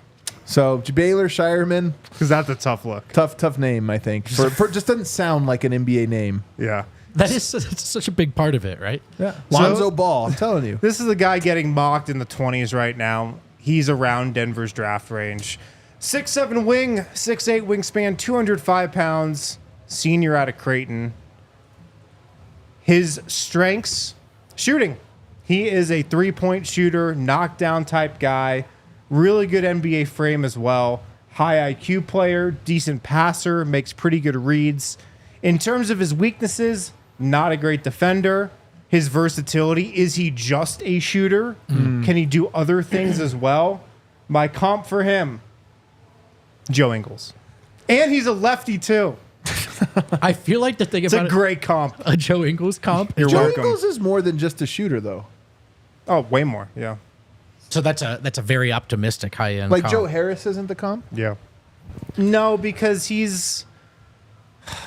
So Baylor Scheierman, Because that's a tough look. tough name. I think for just doesn't sound like an NBA name. Yeah. That is such a big part of it, right? Yeah, Lonzo Ball. I'm telling you. This is a guy getting mocked in the 20s right now. He's around Denver's draft range. 6'7" wing, 6'8" wingspan, 205 pounds, senior out of Creighton. His strengths, shooting. He is a three-point shooter, knockdown type guy. Really good NBA frame as well. High IQ player, decent passer, makes pretty good reads. In terms of his weaknesses, not a great defender. His versatility, is he just a shooter? Can he do other things as well? My comp for him, Joe Ingles. And he's a lefty too. I feel like the thing It's about a great comp. a Joe Ingles comp. You're Joe welcome. Ingles is more than just a shooter, though. Oh, way more. Yeah. So that's a very optimistic high end. Like comp. Joe Harris isn't the comp. Yeah. No, because he's.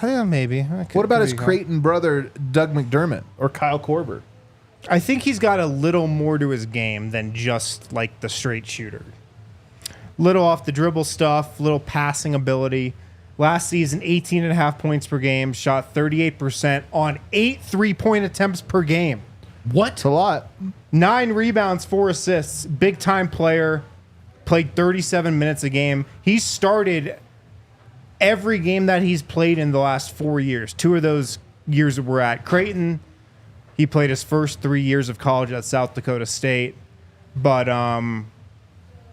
Yeah, maybe. What about his Creighton brother, Doug McDermott, or Kyle Korver? I think he's got a little more to his game than just like the straight shooter. Little off the dribble stuff, little passing ability. Last season, 18.5 points per game, shot 38% on 8 3-point attempts per game. What? It's a lot. 9 rebounds, 4 assists. Big time player. Played 37 minutes a game. He started every game that he's played in the last 4 years. 2 of those years were at Creighton. He played his first 3 years of college at South Dakota State. But,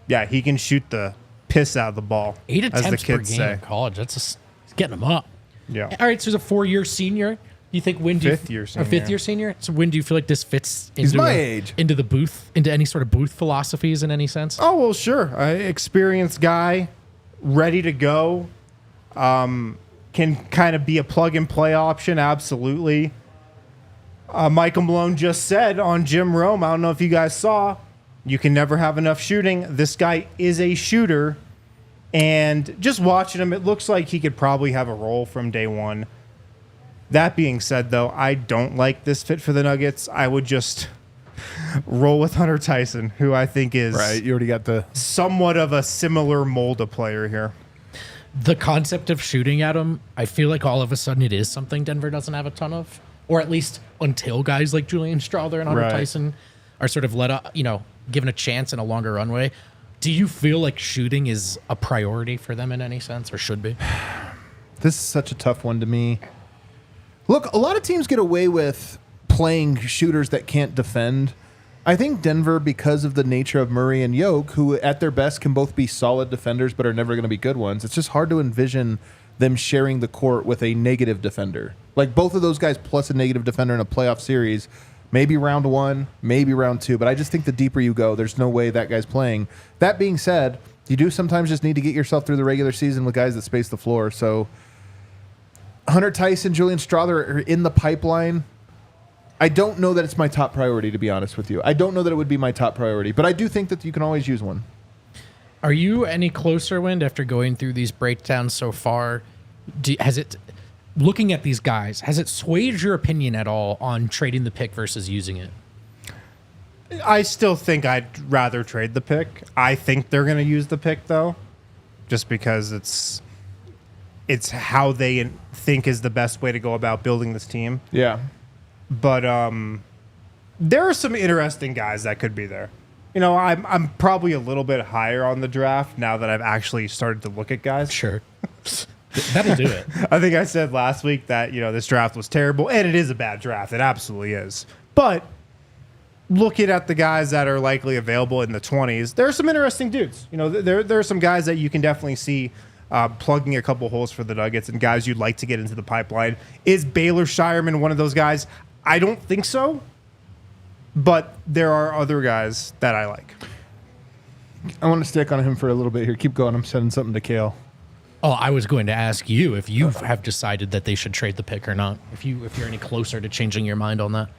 yeah, he can shoot the piss out of the ball. 8 as the attempts per kids game say. in college. That's just it's getting them up. Yeah. All right, so he's a 4-year senior. You think Win? Fifth-year senior. A 5th-year senior. So Win, do you feel like this fits into He's my age. into the booth, into any sort of booth philosophies in any sense? Oh, well, sure. Experienced guy, ready to go. Can kind of be a plug-and-play option, absolutely. Michael Malone just said on Jim Rome, I don't know if you guys saw, you can never have enough shooting. This guy is a shooter. And just watching him, it looks like he could probably have a role from day one. That being said, though, I don't like this fit for the Nuggets. I would just roll with Hunter Tyson, who I think is Right. You already got the. somewhat of a similar mold of player here. The concept of shooting at him, I feel like all of a sudden it is something Denver doesn't have a ton of, or at least until guys like Julian Strawther and Hunter Right. Tyson are sort of let up, given a chance and a longer runway. Do you feel like shooting is a priority for them in any sense, or should be? This is such a tough one to me. Look, a lot of teams get away with playing shooters that can't defend. I think Denver, because of the nature of Murray and Yoke, who at their best can both be solid defenders but are never going to be good ones, it's just hard to envision them sharing the court with a negative defender. Like both of those guys plus a negative defender in a playoff series, maybe round 1, maybe round 2. But I just think the deeper you go, there's no way that guy's playing. That being said, you do sometimes just need to get yourself through the regular season with guys that space the floor. So Hunter Tyson, Julian Strother are in the pipeline. I don't know that it's my top priority, to be honest with you. I don't know that it would be my top priority, but I do think that you can always use one. Are you any closer, Wind, after going through these breakdowns so far? Has it, looking at these guys, has it swayed your opinion at all on trading the pick versus using it? I still think I'd rather trade the pick. I think they're going to use the pick, though, just because it's how they think is the best way to go about building this team. Yeah. But there are some interesting guys that could be there. You know, I'm probably a little bit higher on the draft now that I've actually started to look at guys. Sure. That'll do it. I think I said last week that, you know, this draft was terrible, and it is a bad draft. It absolutely is. But looking at the guys that are likely available in the 20s, there are some interesting dudes. You know, there are some guys that you can definitely see plugging a couple holes for the Nuggets and guys you'd like to get into the pipeline. Is Baylor Scheierman one of those guys? I don't think so, but there are other guys that I like. I want to stick on him for a little bit here. Keep going. I'm sending something to Kale. Oh, I was going to ask you if you have decided that they should trade the pick or not. If you're any closer to changing your mind on that.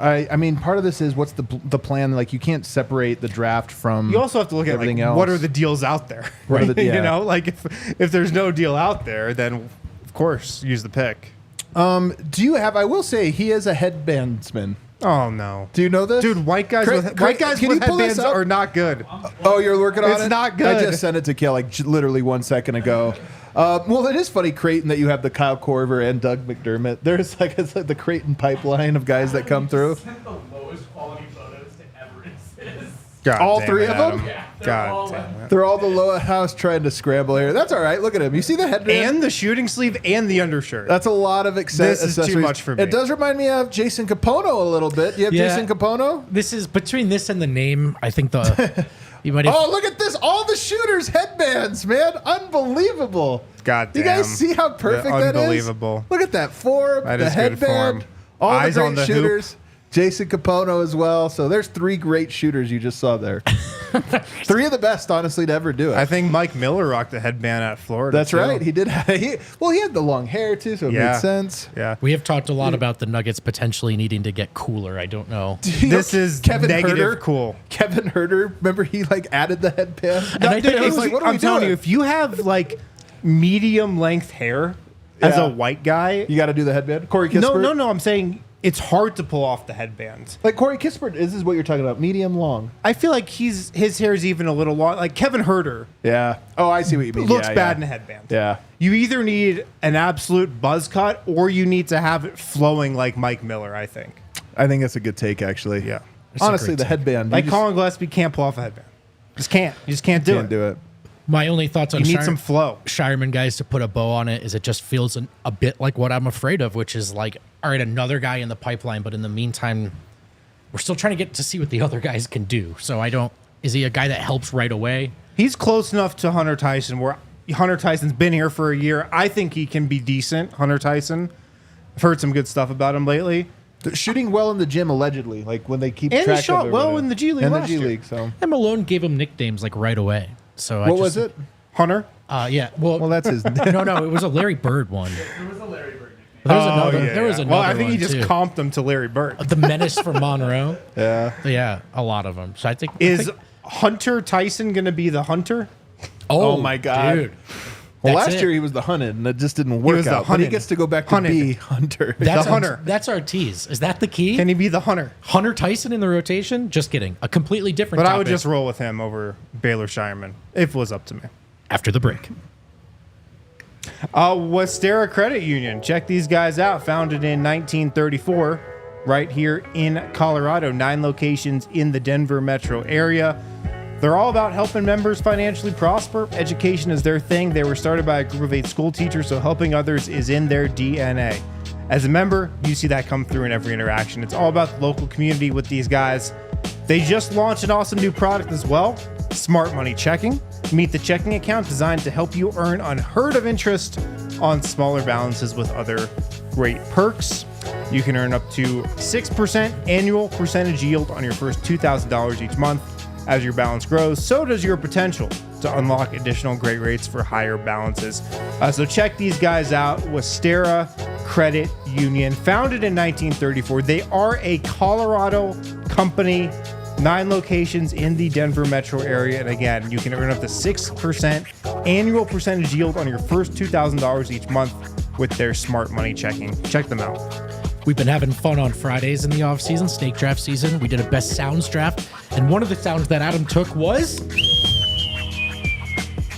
I mean, part of this is what's the plan? Like, you can't separate the draft from. You also have to look at everything like else. what are the deals out there. Right? You know, like if there's no deal out there, then of course use the pick. Do you have? I will say he is a headbandsman. Oh no! Do you know this, dude? White guys with headbands are not good. Oh, you're working on it. It's not good. I just sent it to Kale like literally 1 second ago. Well, it is funny, Creighton, that you have the Kyle Korver and Doug McDermott. There's like it's like the Creighton pipeline of guys that come through. Sent the lowest quality photos to ever exist. God all damn three it, of them? Adam. Yeah, God damn it. They're all the lower house trying to scramble here. That's all right. Look at him. You see the headband? And the shooting sleeve and the undershirt. That's a lot of This is too accessories. much for me. It does remind me of Jason Capono a little bit. You have Yeah. Jason Capono? This is between this and the name. I think the you might have. Oh, look at this. All the shooters' headbands, man. Unbelievable. God damn. You guys see how perfect that is? Unbelievable. Look at that form, That the is good headband, form. all Eyes the on great the hoop. shooters. Jason Capono as well. So there's 3 great shooters you just saw there. 3 of the best, honestly, to ever do it. I think Mike Miller rocked the headband at Florida. That's too. right. He did. He had the long hair too, so it Yeah. made sense. Yeah. We have talked a lot about the Nuggets potentially needing to get cooler. I don't know. This is negative Herter. cool. Kevin Herter, remember he like added the headband? And I think I was it like, what are we I'm telling doing? you, if you have like medium length hair as Yeah. a white guy, You got to do the headband. Corey Kispert. no. I'm saying it's hard to pull off the headband. Like Corey Kispert, this is what you're talking about. Medium long. I feel like his hair is even a little long. Like Kevin Herter Yeah. Oh, I see what you mean. looks Yeah, bad in yeah. a headband. Yeah. You either need an absolute buzz cut or you need to have it flowing like Mike Miller, I think. I think that's a good take, actually. Yeah. It's a Honestly, great the take. headband. Like you just Colin Gillespie can't pull off a headband. Just can't. You just can't do can't it. do it. My only thoughts on You need some flow. Scheierman guys to put a bow on it is it just feels a bit like what I'm afraid of, which is like, all right, another guy in the pipeline, but in the meantime, we're still trying to get to see what the other guys can do. So is he a guy that helps right away? He's close enough to Hunter Tyson where Hunter Tyson's been here for a year. I think he can be decent, Hunter Tyson. I've heard some good stuff about him lately. They're shooting well in the gym, allegedly. Like when they keep And he track shot of well everybody. in the G League In the last G year. League, so. And Malone gave him nicknames like right away. So What was it? Hunter? Yeah. Well, Well, that's his. no, it was a Larry Bird one. It was a Larry Bird. There was another. There was another. Well, I think he one, just too. comped him to Larry Bird. The menace from Monroe. Yeah. Yeah, a lot of them. So I think Is Hunter Tyson going to be the hunter? Oh my God. dude. Well, That's last it. year he was the hunted, and it just didn't work was the out. But he hunted. gets to go back to Hunted. be Hunter. That's The hunter. That's our tease. Is that the key? Can he be the hunter? Hunter Tyson in the rotation? Just kidding. A completely different. But I would topic. just roll with him over Baylor Scheierman if it was up to me. After the break. Westera Credit Union. Check these guys out. Founded in 1934, right here in Colorado. 9 locations in the Denver metro area. They're all about helping members financially prosper. Education is their thing. They were started by a group of 8 school teachers, so helping others is in their DNA. As a member, you see that come through in every interaction. It's all about the local community with these guys. They just launched an awesome new product as well, Smart Money Checking. Meet the checking account designed to help you earn unheard of interest on smaller balances with other great perks. You can earn up to 6% annual percentage yield on your first $2,000 each month. As your balance grows, so does your potential to unlock additional great rates for higher balances. So check these guys out. Westera Credit Union, founded in 1934. They are a Colorado company, 9 locations in the Denver metro area. And again, you can earn up to 6% annual percentage yield on your first $2,000 each month with their Smart Money Checking. Check them out. We've been having fun on Fridays in the off-season, snake draft season. We did a best sounds draft, and one of the sounds that Adam took was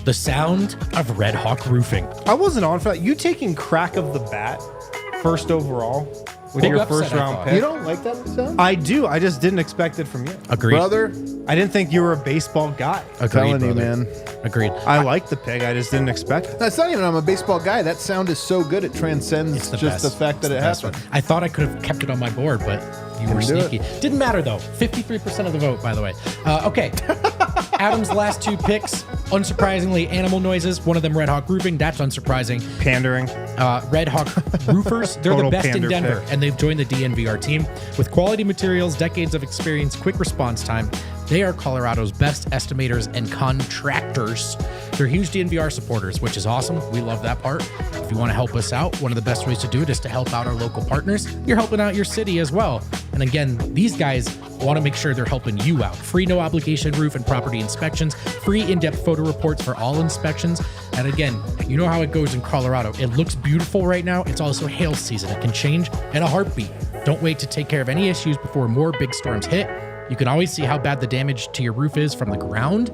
the sound of Red Hawk Roofing. I wasn't on for that. You taking Crack of the Bat first overall with Big your upset, first I round thought. pick? You don't like that sound? I do. I just didn't expect it from you. Agreed. Brother, I didn't think you were a baseball guy. Agreed, telling you, brother. man. Agreed. I like the pick. I just didn't expect it. That's not even I'm a baseball guy. That sound is so good it transcends It's the just best. the fact that It's it the best happened. one. I thought I could have kept it on my board, but you were Didn't do sneaky. Didn't matter, though. 53% of the vote, by the way. Okay. Adam's last 2 picks, unsurprisingly, animal noises. One of them, Red Hawk Roofing. That's unsurprising. Pandering. Red Hawk Roofers. They're the Total best in pander Denver, pick. and they've joined the DNVR team. With quality materials, decades of experience, quick response time, they are Colorado's best estimators and contractors. They're huge DNVR supporters, which is awesome. We love that part. If you want to help us out, one of the best ways to do it is to help out our local partners. You're helping out your city as well. And again, these guys want to make sure they're helping you out. Free no obligation roof and property inspections, free in-depth photo reports for all inspections. And again, you know how it goes in Colorado. It looks beautiful right now. It's also hail season. It can change in a heartbeat. Don't wait to take care of any issues before more big storms hit. You can always see how bad the damage to your roof is from the ground.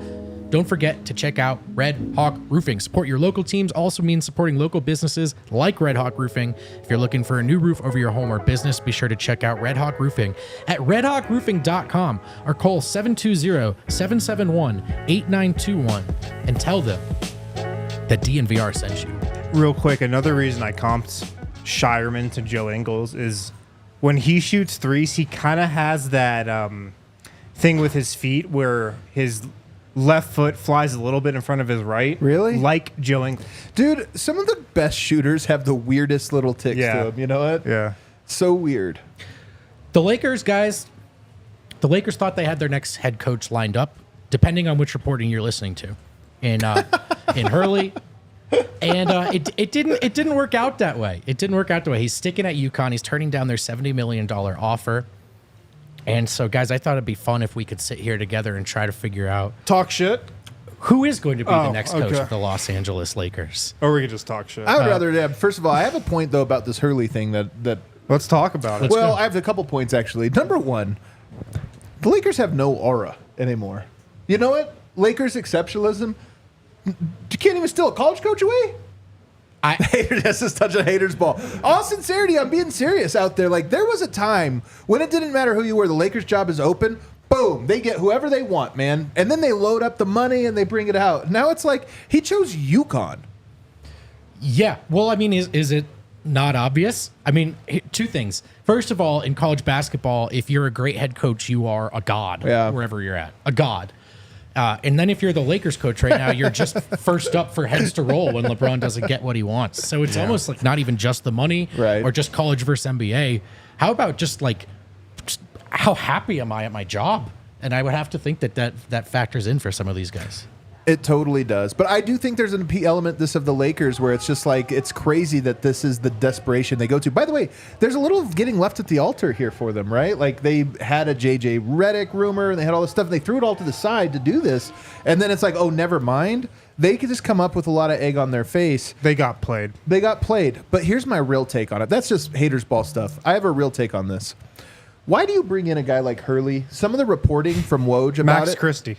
Don't forget to check out Red Hawk Roofing. Support your local teams also means supporting local businesses like Red Hawk Roofing. If you're looking for a new roof over your home or business, be sure to check out Red Hawk Roofing at redhawkroofing.com or call 720-771-8921 and tell them that DNVR sent you. Real quick, another reason I comped Scheierman to Joe Ingles is when he shoots threes, he kind of has that thing with his feet where his left foot flies a little bit in front of his right. Really? Like Joe Ingles. Dude, some of the best shooters have the weirdest little ticks Yeah. to them. You know what? Yeah. So weird. The Lakers, guys, the Lakers thought they had their next head coach lined up, depending on which reporting you're listening to, in Hurley. And it didn't work out that way. It didn't work out that way. He's sticking at UConn. He's turning down their $70 million offer. And so, guys, I thought it'd be fun if we could sit here together and try to figure out Talk shit? who is going to be the Oh, next coach okay. of the Los Angeles Lakers. Or we could just talk shit. I would rather have, first of all, I have a point, though, about this Hurley thing that Let's talk about it. well, I have a couple points, actually. Number one, the Lakers have no aura anymore. You know what? Lakers exceptionalism. You can't even steal a college coach away? Hater, that's just touch a hater's ball. All sincerity, I'm being serious out there. Like, there was a time when it didn't matter who you were. The Lakers' job is open. Boom. They get whoever they want, man. And then they load up the money and they bring it out. Now it's like he chose UConn. Yeah. Well, I mean, is it not obvious? I mean, 2 things. First of all, in college basketball, if you're a great head coach, you are a god wherever you're at. A god. And then if you're the Lakers coach right now, you're just first up for heads to roll when LeBron doesn't get what he wants. So it's almost like not even just the money or just college versus NBA. How about just how happy am I at my job? And I would have to think that factors in for some of these guys. It totally does. But I do think there's an element of the Lakers where it's just like, it's crazy that this is the desperation they go to. By the way, there's a little getting left at the altar here for them, right? Like they had a JJ Redick rumor and they had all this stuff and they threw it all to the side to do this. And then it's like, oh, never mind. They could just come up with a lot of egg on their face. They got played. They got played. But here's my real take on it. That's just haters ball stuff. I have a real take on this. Why do you bring in a guy like Hurley? Some of the reporting from Woj about Max it. Christie.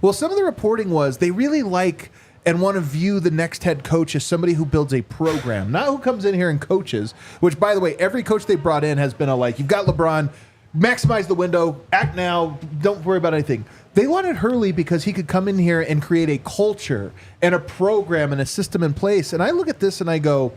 Well, some of the reporting was they really like and want to view the next head coach as somebody who builds a program, not who comes in here and coaches, which, by the way, every coach they brought in has been you've got LeBron, maximize the window, act now, don't worry about anything. They wanted Hurley because he could come in here and create a culture and a program and a system in place. And I look at this and I go,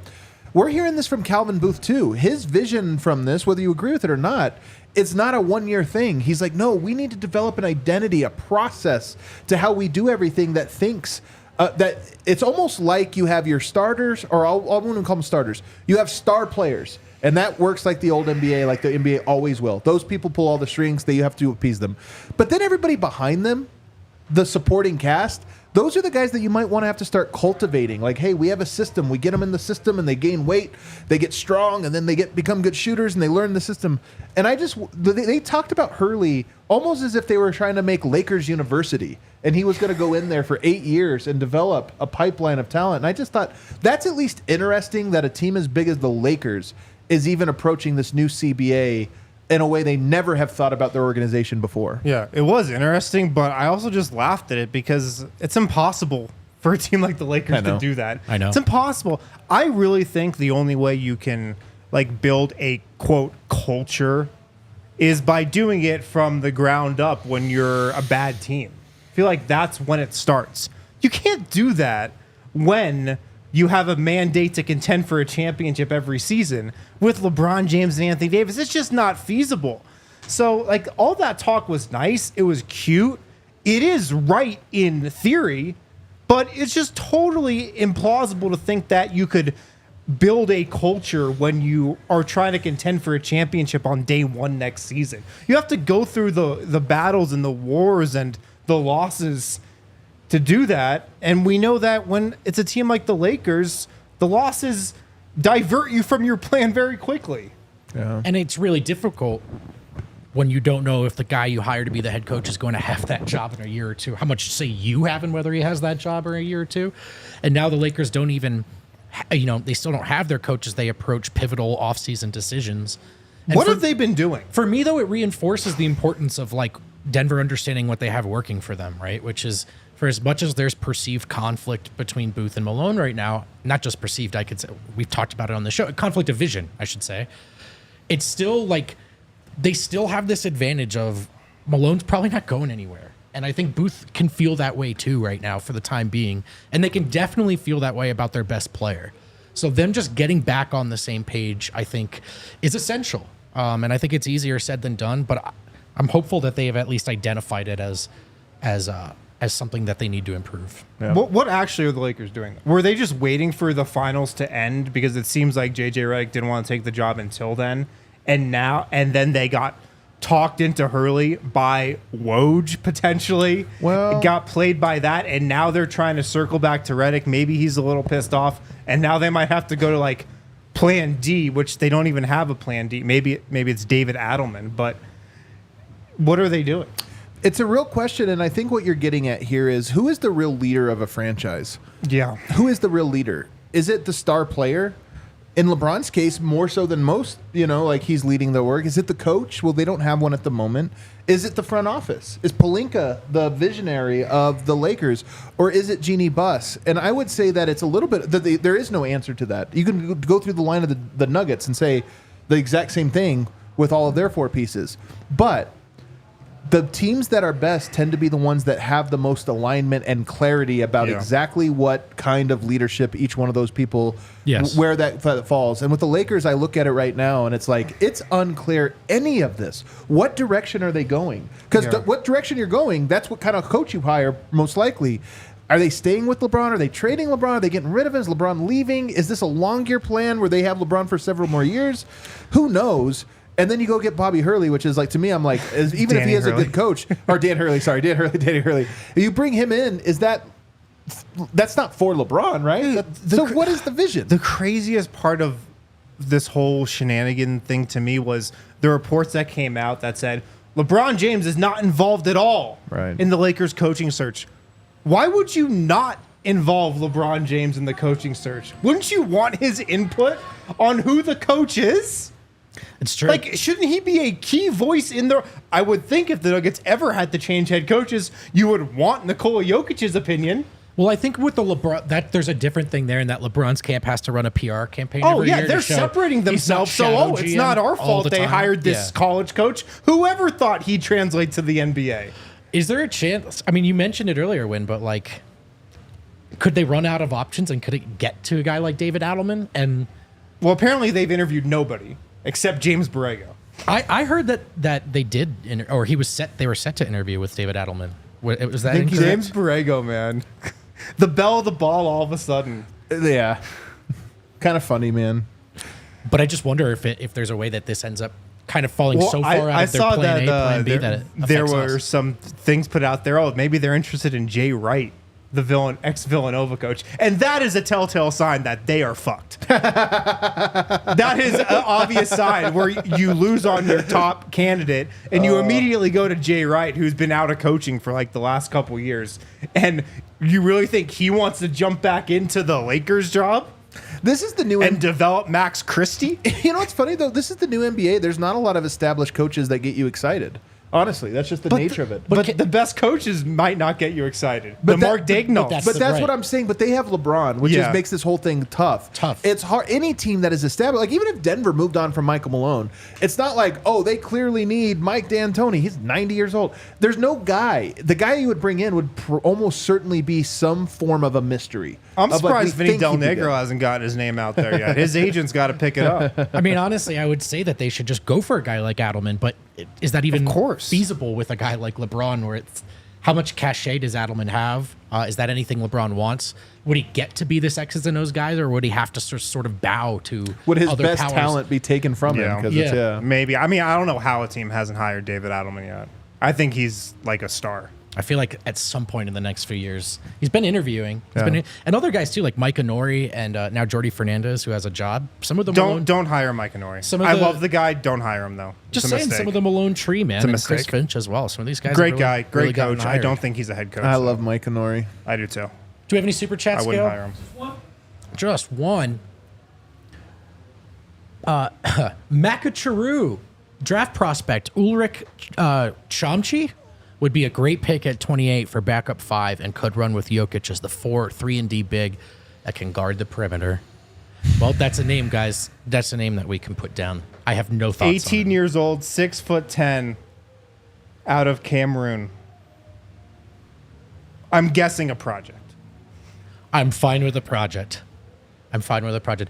we're hearing this from Calvin Booth too. His vision from this, whether you agree with it or not, it's not a one-year thing. He's like, no, we need to develop an identity, a process to how we do everything that thinks that it's almost like you have your starters, or I won't even call them starters. You have star players. And that works like the old NBA, like the NBA always will. Those people pull all the strings. You have to appease them. But then everybody behind them, the supporting cast, those are the guys that you might want to have to start cultivating. Like, hey, we have a system. We get them in the system, and they gain weight. They get strong, and then they become good shooters, and they learn the system. And they talked about Hurley almost as if they were trying to make Lakers University, and he was going to go in there for 8 years and develop a pipeline of talent. And I just thought that's at least interesting that a team as big as the Lakers is even approaching this new CBA in a way they never have thought about their organization before. Yeah, it was interesting, but I also just laughed at it because it's impossible for a team like the Lakers to do that. I know. It's impossible. I really think the only way you can build a quote culture is by doing it from the ground up when you're a bad team. I feel like that's when it starts. You can't do that when you have a mandate to contend for a championship every season with LeBron James and Anthony Davis. It's just not feasible. So, all that talk was nice. It was cute. It is right in theory, but it's just totally implausible to think that you could build a culture when you are trying to contend for a championship on day one next season. You have to go through the battles and the wars and the losses to do that. And we know that when it's a team like the Lakers, the losses divert you from your plan very quickly. Yeah. And it's really difficult when you don't know if the guy you hire to be the head coach is going to have that job in a year or two, how much say you have and whether he has that job in a year or two. And now the Lakers don't even, they still don't have their coaches. They approach pivotal offseason decisions. And what have they been doing? For me, though, it reinforces the importance of Denver understanding what they have working for them, right? Which is, for as much as there's perceived conflict between Booth and Malone right now, not just perceived, I could say, we've talked about it on the show, conflict of vision, I should say. It's still they still have this advantage of Malone's probably not going anywhere. And I think Booth can feel that way too right now for the time being. And they can definitely feel that way about their best player. So them just getting back on the same page, I think, is essential. And I think it's easier said than done, but I'm hopeful that they have at least identified it as something that they need to improve. Yeah. What actually are the Lakers doing? Were they just waiting for the finals to end because it seems like JJ Redick didn't want to take the job until then, and then they got talked into Hurley by Woj potentially. Well, got played by that, and now they're trying to circle back to Redick. Maybe he's a little pissed off, and now they might have to go to Plan D, which they don't even have a Plan D. Maybe it's David Adelman, but what are they doing? It's a real question, and I think what you're getting at here is, who is the real leader of a franchise? Yeah. Who is the real leader? Is it the star player? In LeBron's case, more so than most, he's leading the work. Is it the coach? Well, they don't have one at the moment. Is it the front office? Is Pelinka the visionary of the Lakers? Or is it Jeannie Buss? And I would say that it's a little bit, there is no answer to that. You can go through the line of the Nuggets and say the exact same thing with all of their four pieces. But the teams that are best tend to be the ones that have the most alignment and clarity about exactly what kind of leadership each one of those people, where that falls. And with the Lakers, I look at it right now, and it's it's unclear any of this. What direction are they going? Because what direction you're going, that's what kind of coach you hire, most likely. Are they staying with LeBron? Are they trading LeBron? Are they getting rid of him? Is LeBron leaving? Is this a long-year plan where they have LeBron for several more years? Who knows? And then you go get Bobby Hurley, which is even Danny if he is Hurley. a good coach, or Danny Hurley. You bring him in, that's not for LeBron, right? So what is the vision? The craziest part of this whole shenanigan thing to me was the reports that came out that said LeBron James is not involved at all in the Lakers coaching search. Why would you not involve LeBron James in the coaching search? Wouldn't you want his input on who the coach is? It's true. Shouldn't he be a key voice in there? I would think if the Nuggets ever had to change head coaches, you would want Nikola Jokic's opinion. Well, I think with the LeBron, that there's a different thing there in that LeBron's camp has to run a PR campaign every year. They're separating themselves. So, it's not our fault they hired this college coach. Whoever thought he'd translate to the NBA? Is there a chance? I mean, you mentioned it earlier, Win, but like, could they run out of options and could it get to a guy like David Adelman? And Well, apparently they've interviewed nobody except James Borrego. I heard that they did, or he was set. They were set to interview with David Adelman. Was that incorrect? James Borrego, man. The bell of the ball all of a sudden. Yeah. Kind of funny, man. But I just wonder if there's a way that this ends up kind of falling so far out of their plan A, plan B that it there affects were us. some things put out there. Oh, maybe they're interested in Jay Wright, the ex-Villanova coach. And that is a telltale sign that they are fucked. That is an obvious sign where you lose on your top candidate and you immediately go to Jay Wright, who's been out of coaching for like the last couple years. And you really think he wants to jump back into the Lakers job? This is the new And develop Max Christie? You know what's funny though? This is the new NBA. There's not a lot of established coaches that get you excited. Honestly, that's just the nature of it. But the best coaches might not get you excited. But Mark Daigneault. that's- But that's right. what I'm saying. But they have LeBron, which Yeah. makes this whole thing tough. Tough. It's hard. Any team that is established, like even if Denver moved on from Michael Malone, it's not like, oh, they clearly need Mike D'Antoni. He's 90 years old. There's no guy. The guy you would bring in would almost certainly be some form of a mystery. I'm Of, like, surprised we Vinny think Del he'd be Negro good. hasn't gotten his name out there yet. His agent's got to pick it up. I mean, honestly, I would say that they should just go for a guy like Adelman, but is that even Of course. feasible with a guy like LeBron, where it's how much cachet does Adelman have? Is that anything LeBron wants? Would he get to be this X's and O's guy, or would he have to sort of bow to Would his other best powers? talent be taken from him? Yeah. 'Cause Yeah. it's, yeah. Maybe. I mean, I don't know how a team hasn't hired David Adelman yet. I think he's like a star. I feel like at some point in the next few years, he's been interviewing. Yeah. And other guys too, like Mike Honori and now Jordy Fernandez, who has a job. Some of the Malone, Don't hire Mike Honori. Some of I the- love the guy. Don't hire him though. just It's a saying, mistake. some of the Malone tree, man, and Chris mistake. Finch as well. Some of these guys, Great have guy, really great gotten coach. I hired. don't think he's a head coach. I though. love Mike Honori. I do too. Do we have any super chats? I wouldn't Gail? hire him. Just one. Makacharu, draft prospect Ulrich Chomchi would be a great pick at 28 for backup 5 and could run with Jokic as the 3-and-D big that can guard the perimeter. Well, that's a name, guys. That's a name that we can put down. I have no thoughts 18 on it. years old, 6'10", out of Cameroon. I'm guessing a project. I'm fine with the project.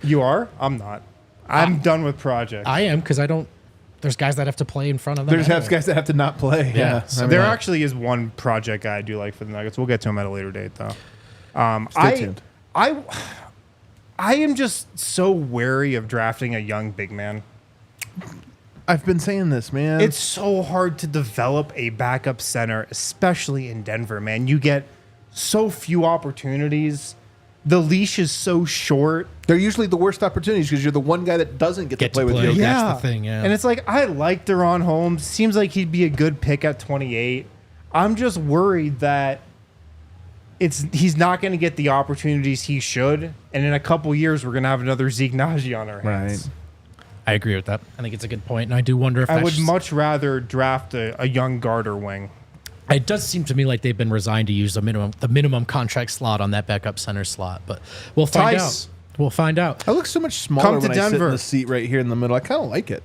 You are? I'm not. I'm done with projects. I am, because I don't. There's guys that have to play in front of them. There's anyway. guys that have to not play. Yeah. I So mean, There actually is one project guy I do like for the Nuggets. We'll get to him at a later date, though. I tuned. I am just so wary of drafting a young big man. I've been saying this, man. It's so hard to develop a backup center, especially in Denver, man. You get so few opportunities. The leash is so short. They're usually the worst opportunities because you're the one guy that doesn't get to play with play. Jokic. Yeah. That's the thing, yeah. And it's like, I like Deron Holmes. Seems like he'd be a good pick at 28. I'm just worried that he's not going to get the opportunities he should. And in a couple years, we're going to have another Zeke Naji on our hands. Right. I agree with that. I think it's a good point, and I do wonder if I that's would just- much rather draft a young guard or wing. It does seem to me like they've been resigned to use the minimum contract slot on that backup center slot, but we'll find Tice. out. We'll find out. I look so much smaller Come to when I sit in Denver. the seat right here in the middle. I kind of like it.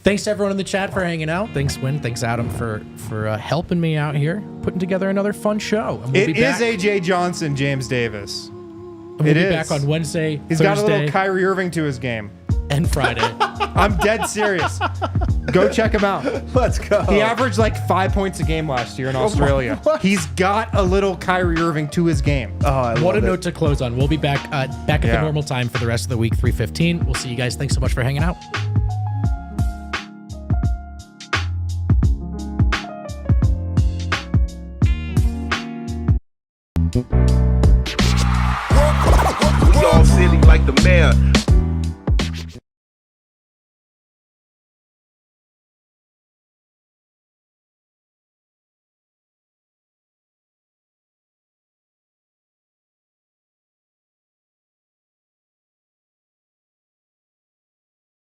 Thanks to everyone in the chat for hanging out. Thanks, Win. Thanks, Adam, for helping me out here, putting together another fun show. And we'll It be is back, AJ Johnson, James Davis. and we'll it be is. back on Wednesday, He's got a Thursday, little Kyrie Irving to his game. and Friday. I'm dead serious. Go check him out. Let's go. He averaged like 5 points a game last year in Australia. What? He's got a little Kyrie Irving to his game. Oh, I What a love it. note to close on. We'll be back at the Yeah. normal time for the rest of the week, 3:15. We'll see you guys. Thanks so much for hanging out.